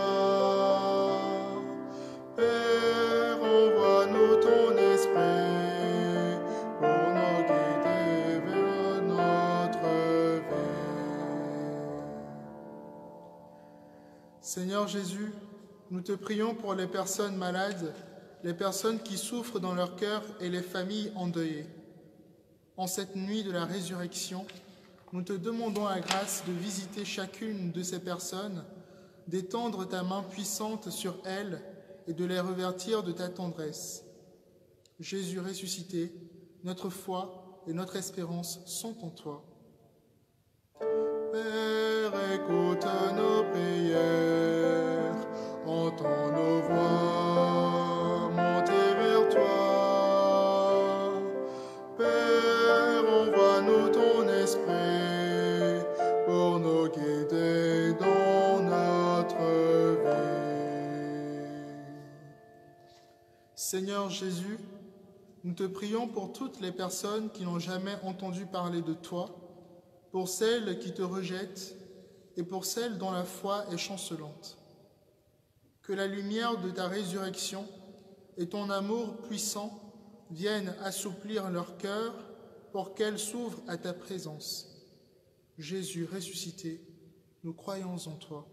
Père, envoie-nous ton esprit pour nous guider vers notre vie. Seigneur Jésus, nous te prions pour les personnes malades, les personnes qui souffrent dans leur cœur et les familles endeuillées. En cette nuit de la résurrection, nous te demandons la grâce de visiter chacune de ces personnes, d'étendre ta main puissante sur elles et de les revêtir de ta tendresse. Jésus ressuscité, notre foi et notre espérance sont en toi. Père, écoute nos prières, entends nos voix monter vers toi. Père, envoie-nous ton esprit pour nous guider dans notre vie. Seigneur Jésus, nous te prions pour toutes les personnes qui n'ont jamais entendu parler de toi, pour celles qui te rejettent et pour celles dont la foi est chancelante. Que la lumière de ta résurrection et ton amour puissant viennent assouplir leur cœur pour qu'elles s'ouvrent à ta présence. Jésus ressuscité, nous croyons en toi.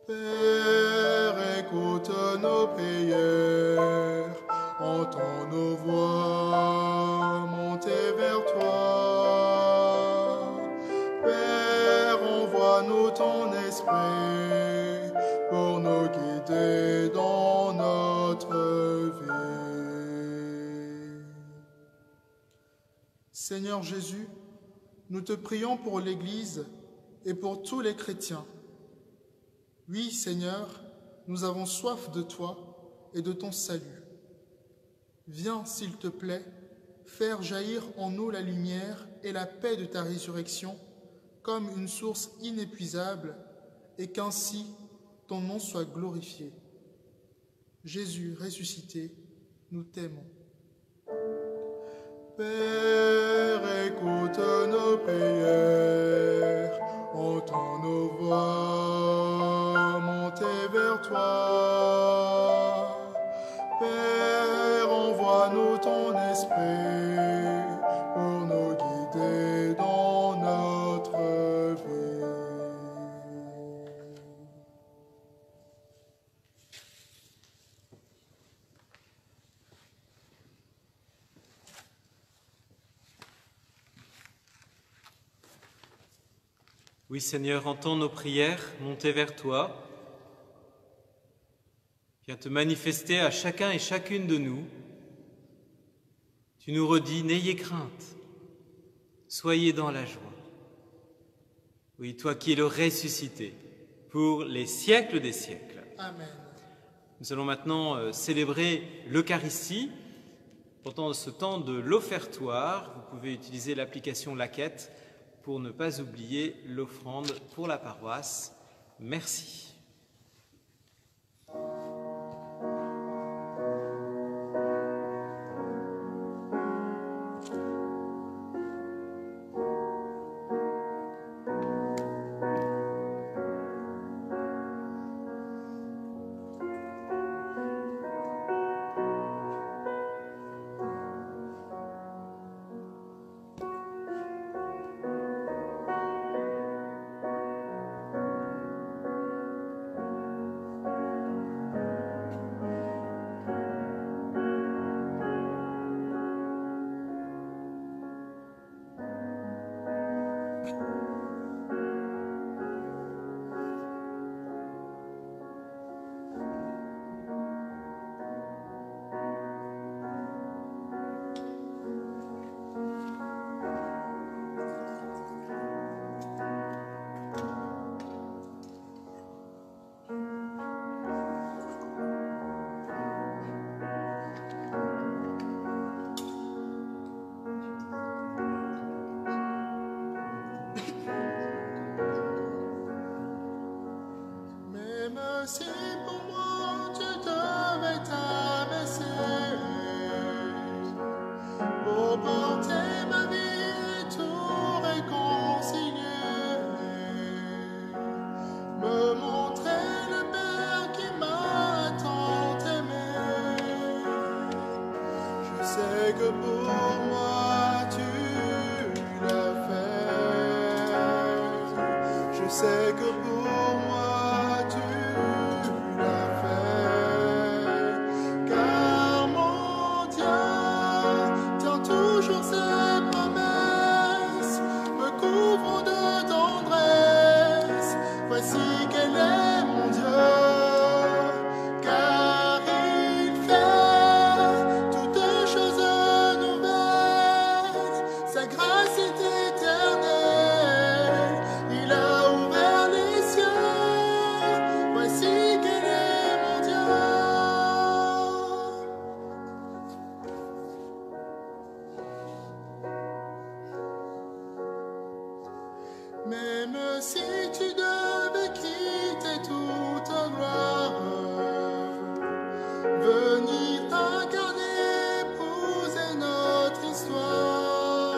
Père, écoute nos prières, entends nos voix monter vers toi. Père, envoie-nous ton esprit pour nous guider dans notre vie. Seigneur Jésus, nous te prions pour l'Église et pour tous les chrétiens. Oui, Seigneur, nous avons soif de toi et de ton salut. Viens, s'il te plaît, faire jaillir en nous la lumière et la paix de ta résurrection comme une source inépuisable et qu'ainsi ton nom soit glorifié. Jésus ressuscité, nous t'aimons. Père, écoute nos prières, entends nos voix monter vers toi. Père, envoie-nous ton esprit pour nous guider dans notre vie. Oui, Seigneur, entends nos prières monter vers toi. Viens te manifester à chacun et chacune de nous. Tu nous redis, n'ayez crainte, soyez dans la joie. Oui, toi qui es le ressuscité, pour les siècles des siècles. Amen. Nous allons maintenant célébrer l'Eucharistie. Pendant ce temps de l'offertoire, vous pouvez utiliser l'application Laquette pour ne pas oublier l'offrande pour la paroisse. Merci. Si pour moi tu devais t'abaisser pour porter ma vie et tout réconcilier, me montrer le Père qui m'a tant aimé. Je sais que pour moi tu l'as fait. Je sais que pour moi même si tu devais quitter toute gloire, venir t'incarner, épouser notre histoire,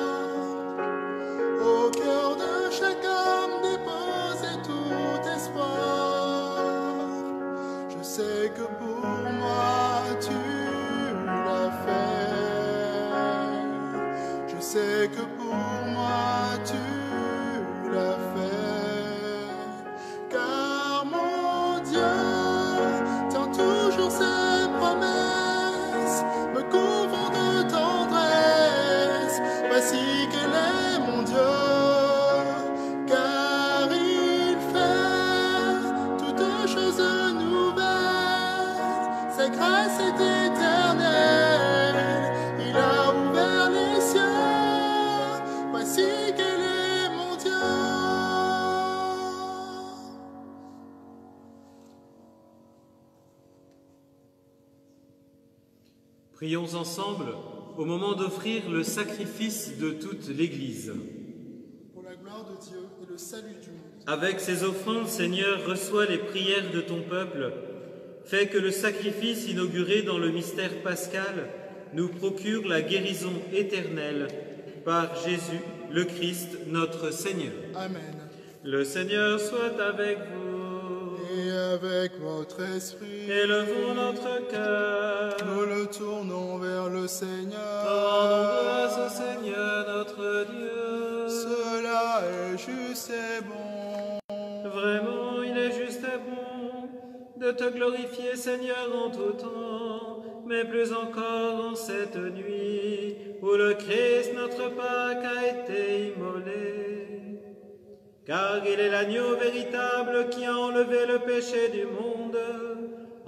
au cœur de chaque homme déposer tout espoir. Je sais que pour moi tu l'as fait. Je sais que pour moi tu l'as fait, car mon Dieu tient toujours ses promesses, me couvre de tendresse. Voici quel est mon Dieu, car il fait toutes choses nouvelles. Sa grâce est éternelle, il a ouvert les cieux. Voici quel est mon Dieu. Prions ensemble au moment d'offrir le sacrifice de toute l'Église. Pour la gloire de Dieu et le salut du monde. Avec ces offrandes, Seigneur, reçois les prières de ton peuple. Fais que le sacrifice inauguré dans le mystère pascal nous procure la guérison éternelle par Jésus, le Christ, notre Seigneur. Amen. Le Seigneur soit avec vous. Et avec votre esprit, Élevons notre cœur. nous le tournons vers le Seigneur. Rendons grâce au Seigneur notre Dieu. Cela est juste et bon. Vraiment, il est juste et bon de te glorifier, Seigneur, en tout temps, mais plus encore en cette nuit où le Christ, notre Pâque, a été immolé. Car il est l'agneau véritable qui a enlevé le péché du monde.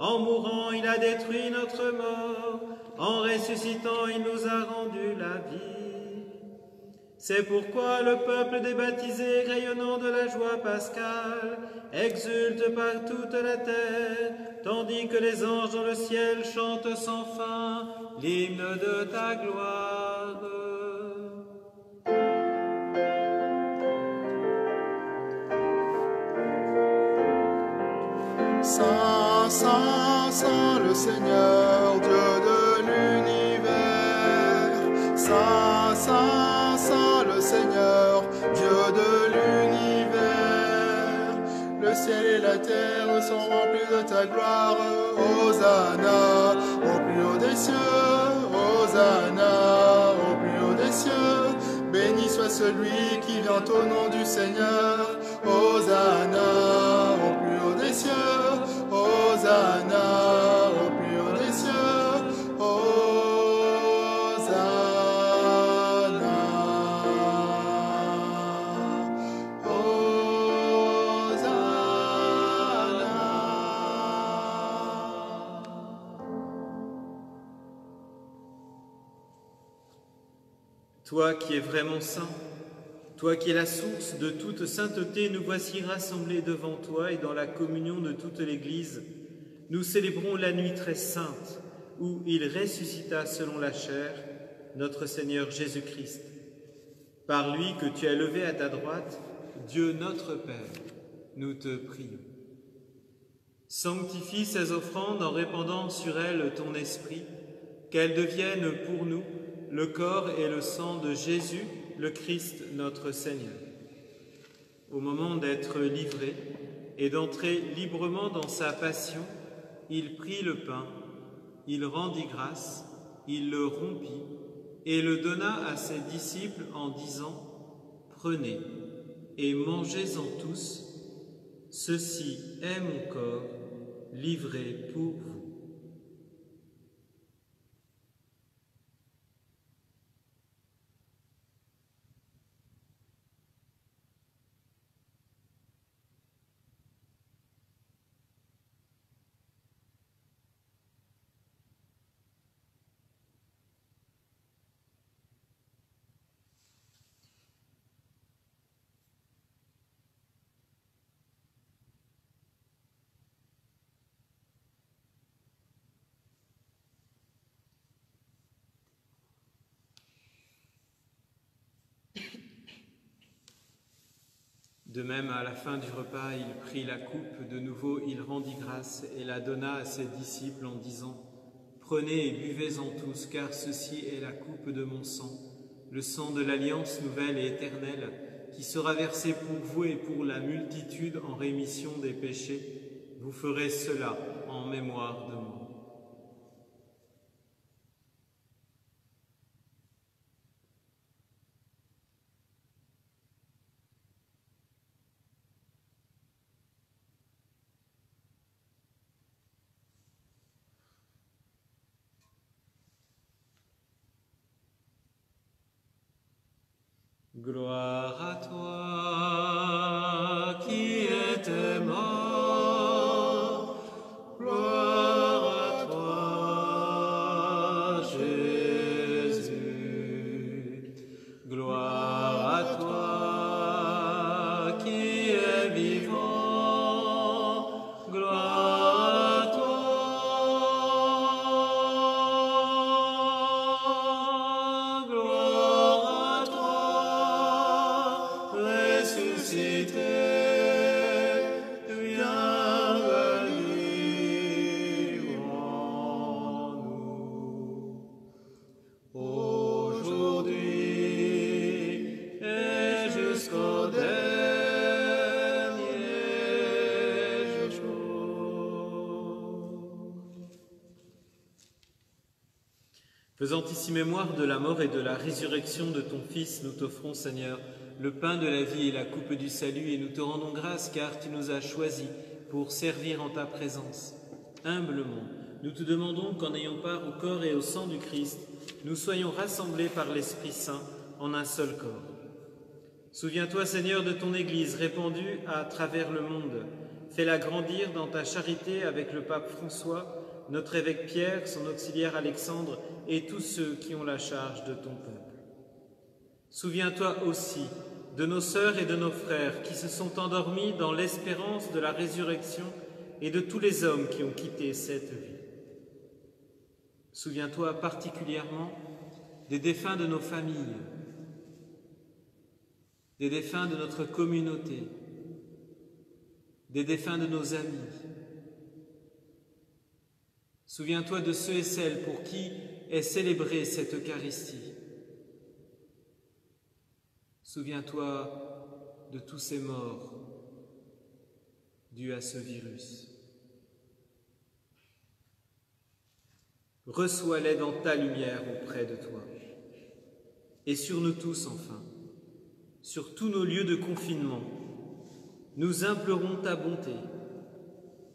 En mourant, il a détruit notre mort. En ressuscitant, il nous a rendu la vie. C'est pourquoi le peuple des baptisés, rayonnant de la joie pascale, exulte par toute la terre, tandis que les anges dans le ciel chantent sans fin l'hymne de ta gloire. Saint, Saint, Saint, le Seigneur, Dieu de l'univers. Saint, Saint, Saint, le Seigneur, Dieu de l'univers. Le ciel et la terre sont remplis de ta gloire. Hosanna, au plus haut des cieux. Hosanna, au plus haut des cieux. Béni soit celui qui vient au nom du Seigneur. Hosanna, au plus haut des cieux. Hosanna, au plus haut des cieux. Hosanna. Hosanna. Toi qui es vraiment saint, toi qui es la source de toute sainteté, nous voici rassemblés devant toi et dans la communion de toute l'Église. Nous célébrons la nuit très sainte où il ressuscita selon la chair notre Seigneur Jésus-Christ. Par lui que tu as levé à ta droite, Dieu notre Père, nous te prions. Sanctifie ces offrandes en répandant sur elles ton esprit, qu'elles deviennent pour nous le corps et le sang de Jésus, le Christ notre Seigneur. Au moment d'être livré et d'entrer librement dans sa passion, il prit le pain, il rendit grâce, il le rompit et le donna à ses disciples en disant « Prenez et mangez-en tous, ceci est mon corps livré pour vous. » De même, à la fin du repas, il prit la coupe, de nouveau il rendit grâce et la donna à ses disciples en disant « Prenez et buvez-en tous, car ceci est la coupe de mon sang, le sang de l'alliance nouvelle et éternelle, qui sera versé pour vous et pour la multitude en rémission des péchés. Vous ferez cela en mémoire de moi. » Gloire à toi qui étais mort, gloire à toi Jésus, gloire à toi qui es vivant, gloire à toi, gloire à toi, ressuscité, viens venir en nous, aujourd'hui et jusqu'au dernier jour. Faisant ici mémoire de la mort et de la résurrection de ton Fils, nous t'offrons, Seigneur, le pain de la vie et la coupe du salut, et nous te rendons grâce car tu nous as choisis pour servir en ta présence. Humblement, nous te demandons qu'en ayant part au corps et au sang du Christ, nous soyons rassemblés par l'Esprit Saint en un seul corps. Souviens-toi, Seigneur, de ton Église répandue à travers le monde. Fais-la grandir dans ta charité avec le pape François, notre évêque Pierre, son auxiliaire Alexandre et tous ceux qui ont la charge de ton peuple. Souviens-toi aussi de nos sœurs et de nos frères qui se sont endormis dans l'espérance de la résurrection et de tous les hommes qui ont quitté cette vie. Souviens-toi particulièrement des défunts de nos familles, des défunts de notre communauté, des défunts de nos amis. Souviens-toi de ceux et celles pour qui est célébrée cette Eucharistie. Souviens-toi de tous ces morts dus à ce virus. Reçois-les dans ta lumière auprès de toi. Et sur nous tous, enfin, sur tous nos lieux de confinement, nous implorons ta bonté.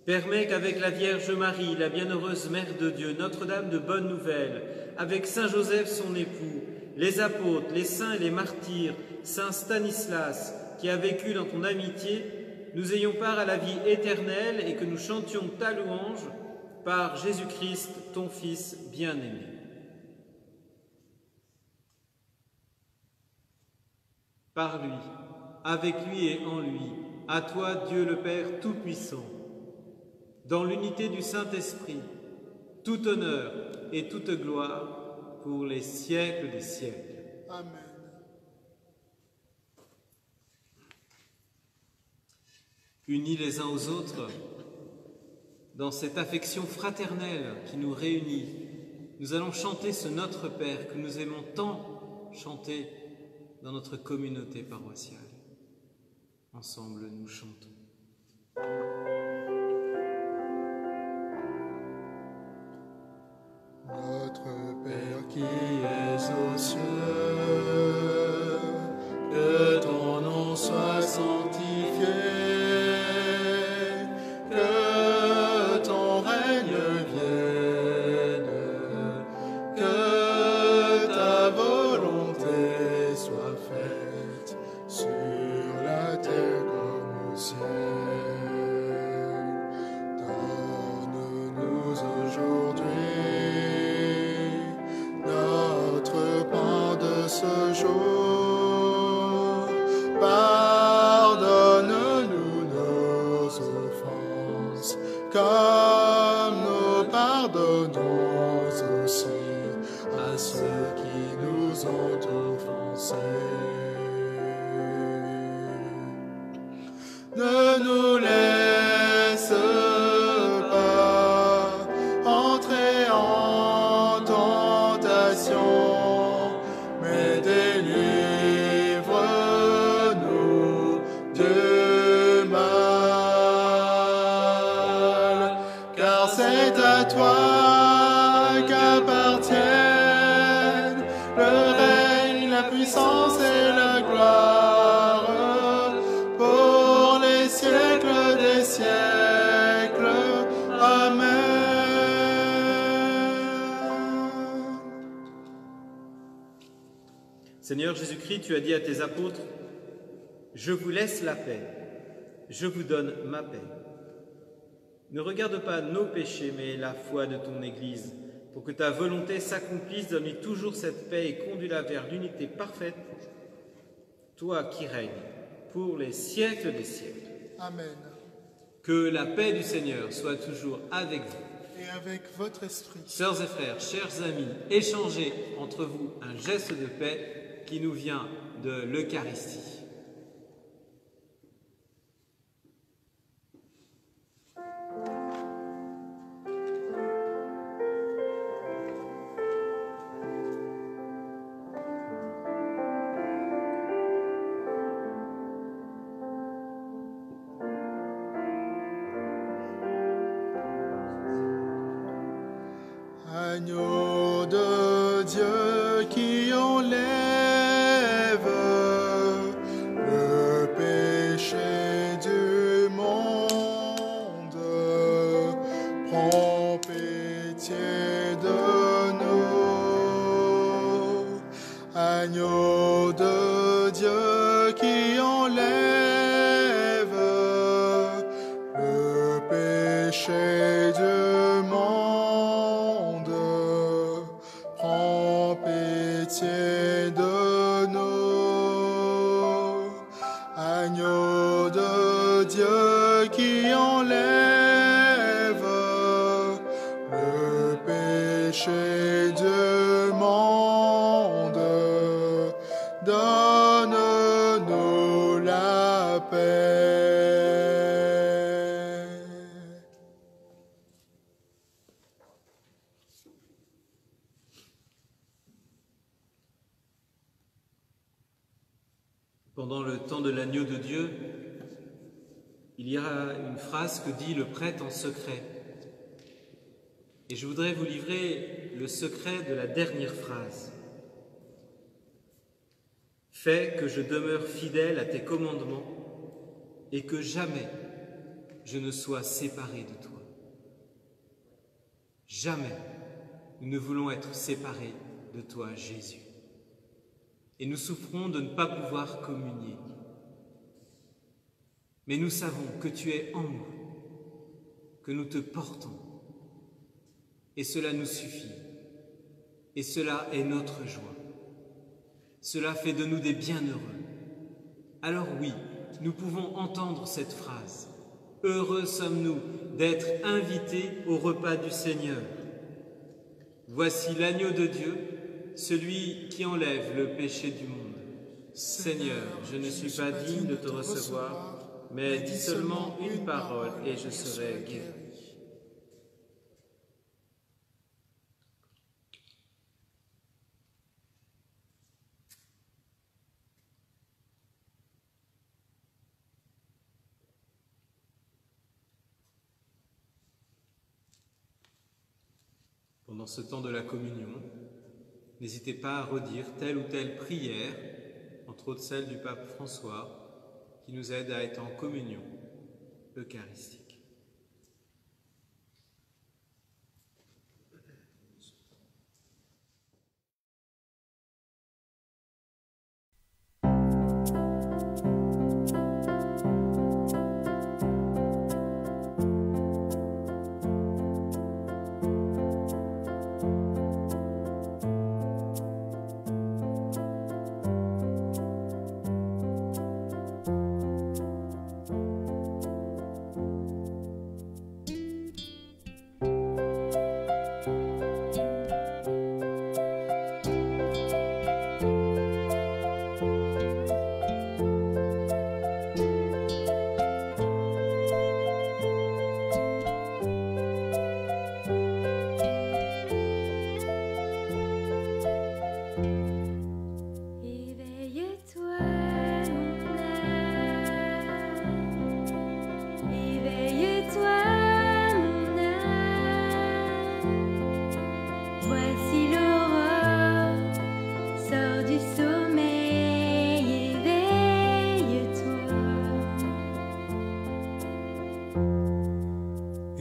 Permets qu'avec la Vierge Marie, la bienheureuse Mère de Dieu, Notre-Dame de Bonne Nouvelle, avec Saint Joseph son époux, les apôtres, les saints et les martyrs, Saint Stanislas, qui a vécu dans ton amitié, nous ayons part à la vie éternelle et que nous chantions ta louange par Jésus-Christ, ton Fils bien-aimé. Par lui, avec lui et en lui, à toi, Dieu le Père Tout-Puissant, dans l'unité du Saint-Esprit, tout honneur et toute gloire pour les siècles des siècles. Amen. Unis les uns aux autres, dans cette affection fraternelle qui nous réunit, nous allons chanter ce Notre Père que nous aimons tant chanter dans notre communauté paroissiale. Ensemble, nous chantons. Notre Père qui es aux cieux, que ton nom soit sanctifié, que ton règne vienne, que ta volonté soit faite sur la terre comme au ciel. Donne-nous aujourd'hui notre pain de ce jour. Pardonne-nous nos offenses, comme nous pardonnons aussi à ceux qui nous ont offensés. Ne nous laisse pas entrer en tentation, mais délivre-nous du mal. Car c'est à toi qu'appartiennent le règne, la puissance et la gloire pour les siècles des siècles. Amen. Seigneur Jésus-Christ, tu as dit à tes apôtres, « Je vous laisse la paix, je vous donne ma paix. » Ne regarde pas nos péchés, mais la foi de ton Église. Pour que ta volonté s'accomplisse, donne-lui toujours cette paix et conduis-la vers l'unité parfaite, toi qui règnes pour les siècles des siècles. Amen. Que la paix du Seigneur soit toujours avec vous. Et avec votre esprit. Sœurs et frères, chers amis, échangez entre vous un geste de paix qui nous vient de l'Eucharistie. Agneau de Dieu qui enlève le péché du monde, prends pitié de nous. Agneau de Dieu qui enlève le péché du monde, donne-nous la paix. Pendant le temps de l'agneau de Dieu, il y a une phrase que dit le prêtre en secret. Et je voudrais vous livrer le secret de la dernière phrase. Fais que je demeure fidèle à tes commandements et que jamais je ne sois séparé de toi. Jamais nous ne voulons être séparés de toi, Jésus. Et nous souffrons de ne pas pouvoir communier. Mais nous savons que tu es en nous, que nous te portons. Et cela nous suffit. Et cela est notre joie. Cela fait de nous des bienheureux. Alors oui, nous pouvons entendre cette phrase. Heureux sommes-nous d'être invités au repas du Seigneur. Voici l'agneau de Dieu, celui qui enlève le péché du monde. Seigneur, je ne suis pas digne de te recevoir, mais dis seulement une parole et je serai guéri. Pendant ce temps de la communion, n'hésitez pas à redire telle ou telle prière, entre autres celle du pape François, qui nous aide à être en communion eucharistique.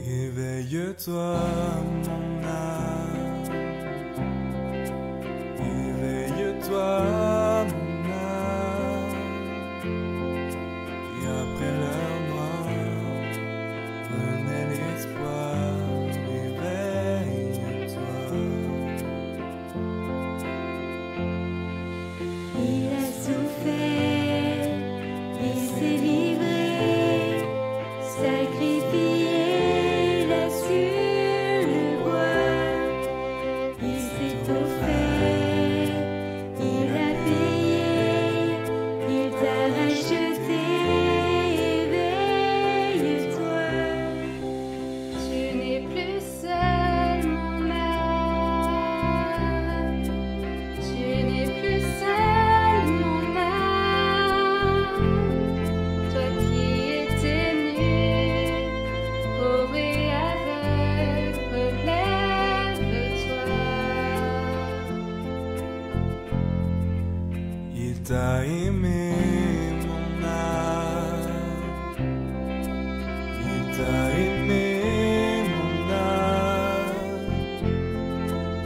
Éveille-toi, mon âme. Éveille-toi, mon âme. Et après l'heure noire, renaît l'espoir. Éveille-toi. Il a souffert, il s'est livré, sacrifié. T'as aimé mon âme, il t'a aimé mon âme,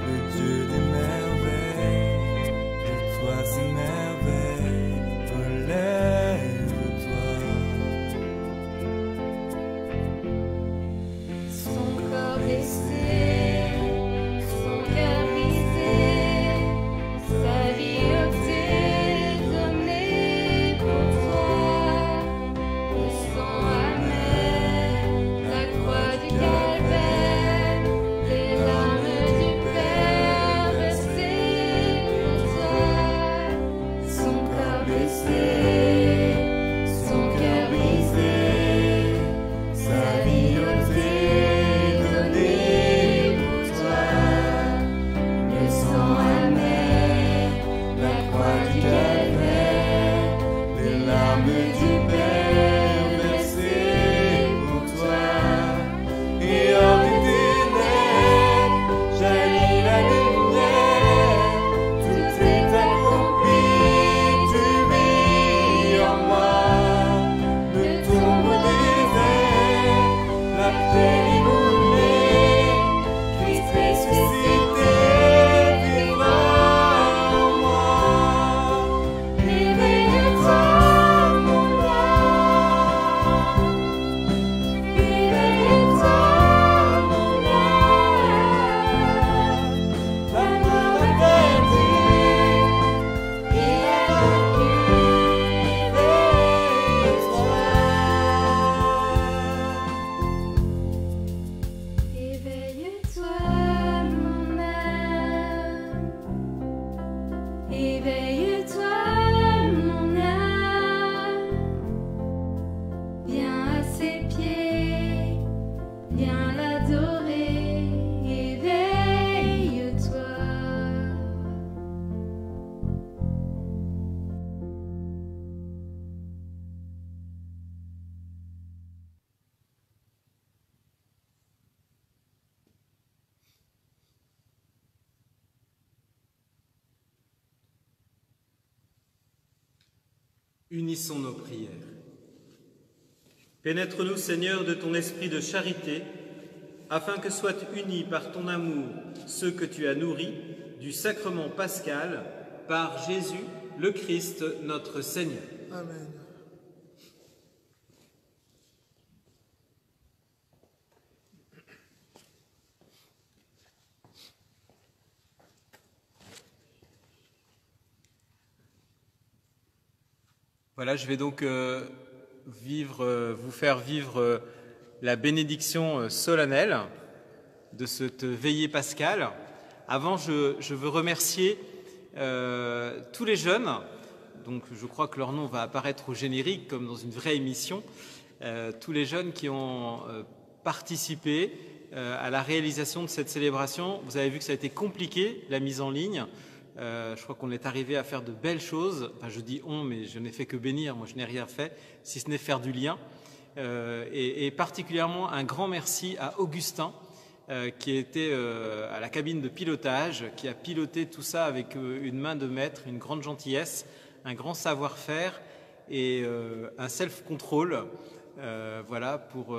le Dieu des merveilles, de toi ces merveilles, relève-toi. Son corps blessé, son cœur brisé, sa vie ôtée. blessé, son cœur brisé, sa vie ôtée, donnée pour toi, le sang amer, la croix du calvaire, les larmes du Père versées pour toi, et hors des ténèbres jaillit la lumière, tout est accompli, tu vis en moi, le tombeau désert, la plaie éboulée, Christ ressuscité, vivra en moi. Éveille-toi, mon âme, éveille-toi, mon âme, la mort est perdue, il a vaincu, éveille-toi. Éveille-toi, mon âme, éveille-toi, mon âme, viens à ses pieds, viens l'adorer, éveille-toi. Unissons nos prières. Pénètre-nous, Seigneur, de ton esprit de charité, afin que soient unis par ton amour ceux que tu as nourris du sacrement pascal par Jésus, le Christ, notre Seigneur. Amen. Voilà, je vais donc vous faire vivre la bénédiction solennelle de cette veillée pascale. Avant, je veux remercier tous les jeunes. Donc, je crois que leur nom va apparaître au générique, comme dans une vraie émission. Tous les jeunes qui ont participé à la réalisation de cette célébration. Vous avez vu que ça a été compliqué, la mise en ligne. Je crois qu'on est arrivé à faire de belles choses. Enfin, je dis on, mais je n'ai fait que bénir. Moi, je n'ai rien fait, si ce n'est faire du lien. Et particulièrement un grand merci à Augustin, qui était à la cabine de pilotage, qui a piloté tout ça avec une main de maître, une grande gentillesse, un grand savoir-faire et un self-control, voilà, pour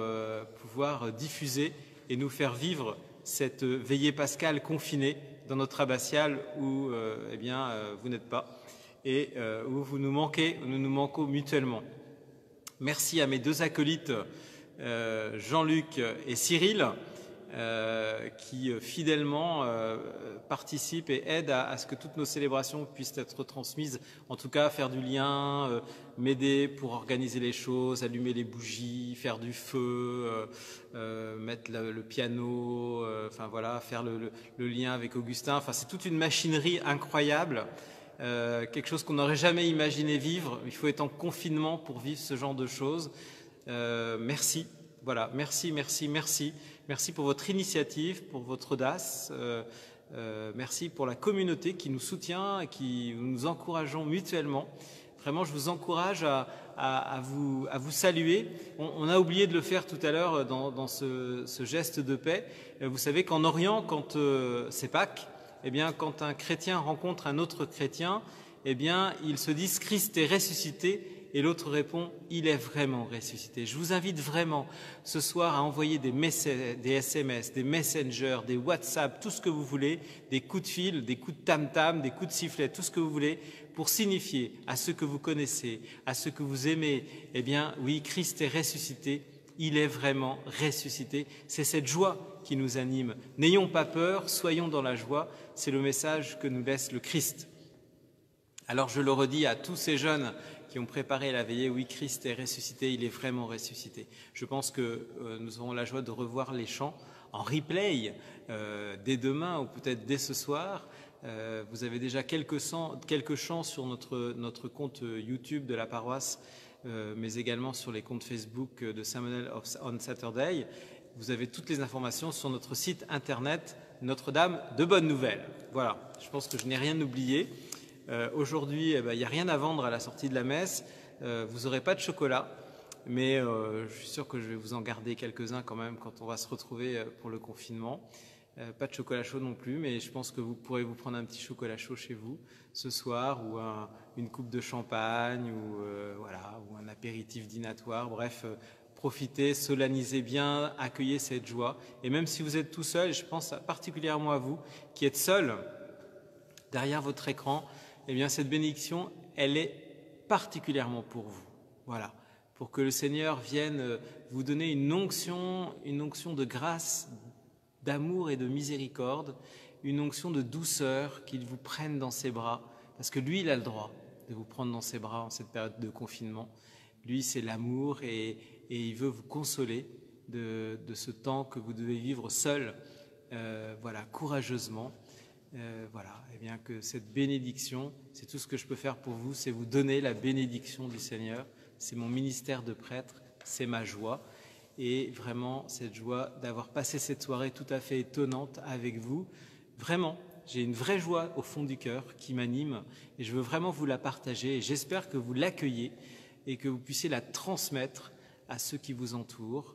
pouvoir diffuser et nous faire vivre cette veillée pascale confinée dans notre abbatiale où vous n'êtes pas et où vous nous manquez, nous nous manquons mutuellement. Merci à mes deux acolytes, Jean-Luc et Cyril, qui fidèlement participent et aident à ce que toutes nos célébrations puissent être transmises, en tout cas faire du lien, m'aider pour organiser les choses, allumer les bougies, faire du feu, mettre le piano, enfin voilà, faire le lien avec Augustin. Enfin, c'est toute une machinerie incroyable, quelque chose qu'on n'aurait jamais imaginé vivre. Il faut être en confinement pour vivre ce genre de choses. Merci, voilà, merci, merci, merci. Merci pour votre initiative, pour votre audace. Merci pour la communauté qui nous soutient et qui nous encourageons mutuellement. Vraiment, je vous encourage à vous saluer. On a oublié de le faire tout à l'heure dans ce geste de paix. Vous savez qu'en Orient, quand c'est Pâques, eh bien, quand un chrétien rencontre un autre chrétien, eh bien, ils se disent « Christ est ressuscité » et l'autre répond « Il est vraiment ressuscité ». Je vous invite vraiment ce soir à envoyer des SMS, des messengers, des WhatsApp, tout ce que vous voulez, des coups de fil, des coups de tam-tam, des coups de sifflet, tout ce que vous voulez, pour signifier à ceux que vous connaissez, à ceux que vous aimez, eh bien, oui, Christ est ressuscité, il est vraiment ressuscité. C'est cette joie qui nous anime. N'ayons pas peur, soyons dans la joie. C'est le message que nous laisse le Christ. Alors je le redis à tous ces jeunes qui ont préparé la veillée, oui, Christ est ressuscité, il est vraiment ressuscité. Je pense que nous aurons la joie de revoir les chants en replay dès demain ou peut-être dès ce soir. Vous avez déjà quelques chants sur notre compte YouTube de la paroisse, mais également sur les comptes Facebook de Sermon on Saturday. Vous avez toutes les informations sur notre site internet Notre-Dame de Bonnes Nouvelles. Voilà, je pense que je n'ai rien oublié. Aujourd'hui, il n'y a rien à vendre à la sortie de la messe. Vous n'aurez pas de chocolat, mais je suis sûr que je vais vous en garder quelques-uns quand même quand on va se retrouver pour le confinement. Pas de chocolat chaud non plus, mais je pense que vous pourrez vous prendre un petit chocolat chaud chez vous ce soir, ou une coupe de champagne, ou un apéritif dînatoire. Bref, profitez, solennisez bien, accueillez cette joie. Et même si vous êtes tout seul, je pense particulièrement à vous qui êtes seul derrière votre écran, eh bien cette bénédiction, elle est particulièrement pour vous. Voilà, pour que le Seigneur vienne vous donner une onction de grâce, d'amour et de miséricorde, une onction de douceur, qu'il vous prenne dans ses bras, parce que lui, il a le droit de vous prendre dans ses bras en cette période de confinement. Lui, c'est l'amour et il veut vous consoler de ce temps que vous devez vivre seul, courageusement. Et bien que cette bénédiction, c'est tout ce que je peux faire pour vous, c'est vous donner la bénédiction du Seigneur. C'est mon ministère de prêtre, c'est ma joie. Et vraiment, cette joie d'avoir passé cette soirée tout à fait étonnante avec vous. Vraiment, j'ai une vraie joie au fond du cœur qui m'anime et je veux vraiment vous la partager. Et j'espère que vous l'accueillez et que vous puissiez la transmettre à ceux qui vous entourent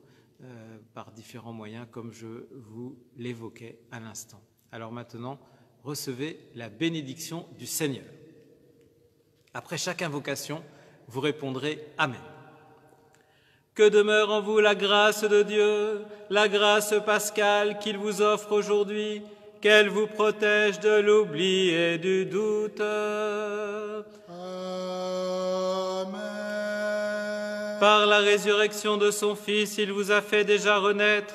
par différents moyens, comme je vous l'évoquais à l'instant. Alors maintenant, recevez la bénédiction du Seigneur. Après chaque invocation, vous répondrez « Amen ». Que demeure en vous la grâce de Dieu, la grâce pascale qu'il vous offre aujourd'hui, qu'elle vous protège de l'oubli et du doute. Amen. Par la résurrection de son Fils, il vous a fait déjà renaître,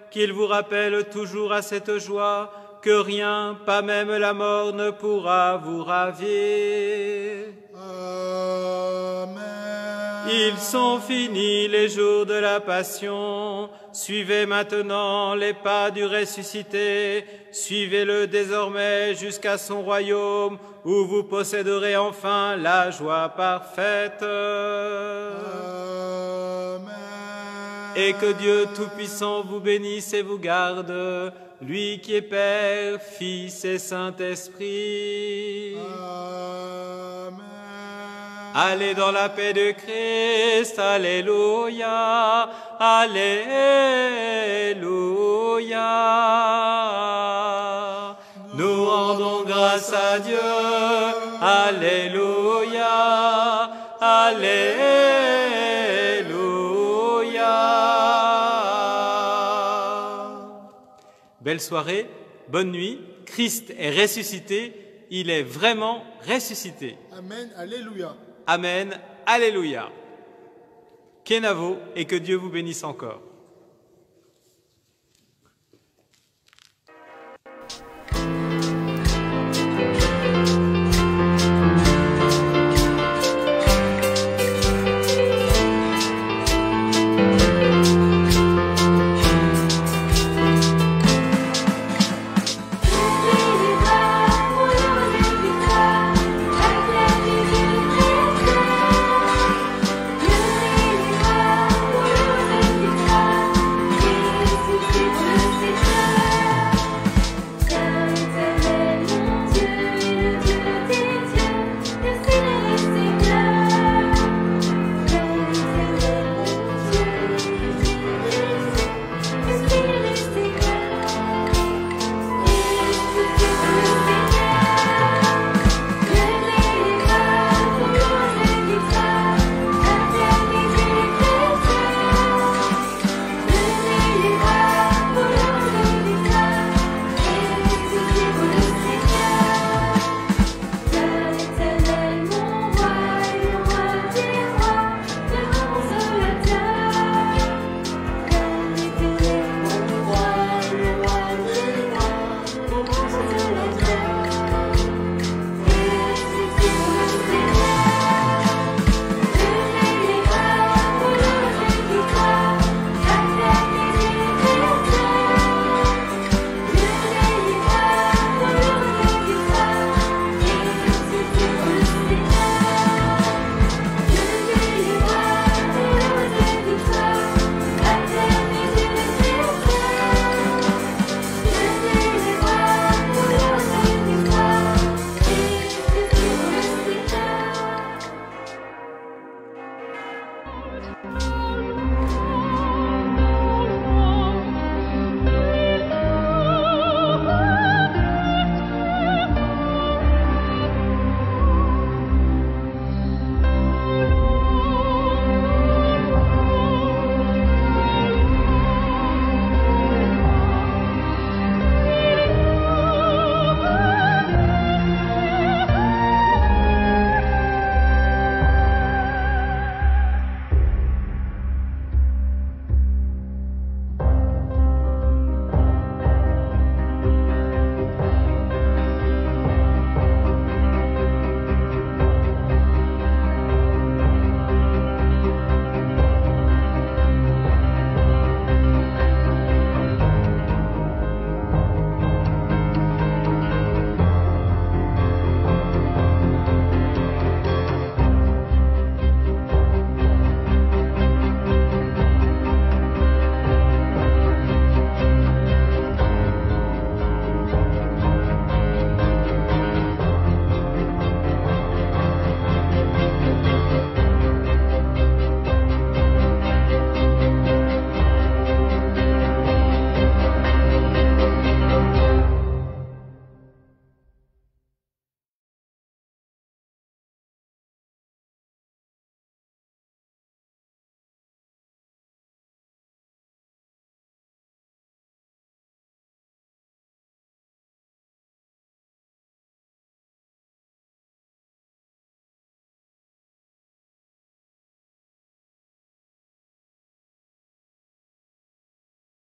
qu'il vous rappelle toujours à cette joie, que rien, pas même la mort, ne pourra vous ravir. Amen. Ils sont finis les jours de la passion. Suivez maintenant les pas du ressuscité. Suivez-le désormais jusqu'à son royaume, où vous posséderez enfin la joie parfaite. Amen. Et que Dieu Tout-Puissant vous bénisse et vous garde, lui qui est Père, Fils et Saint-Esprit. Amen. Allez dans la paix de Christ, alléluia, alléluia. Nous rendons grâce à Dieu, alléluia, alléluia. Belle soirée, bonne nuit, Christ est ressuscité, il est vraiment ressuscité. Amen, alléluia. Amen, alléluia. Kenavo et que Dieu vous bénisse encore.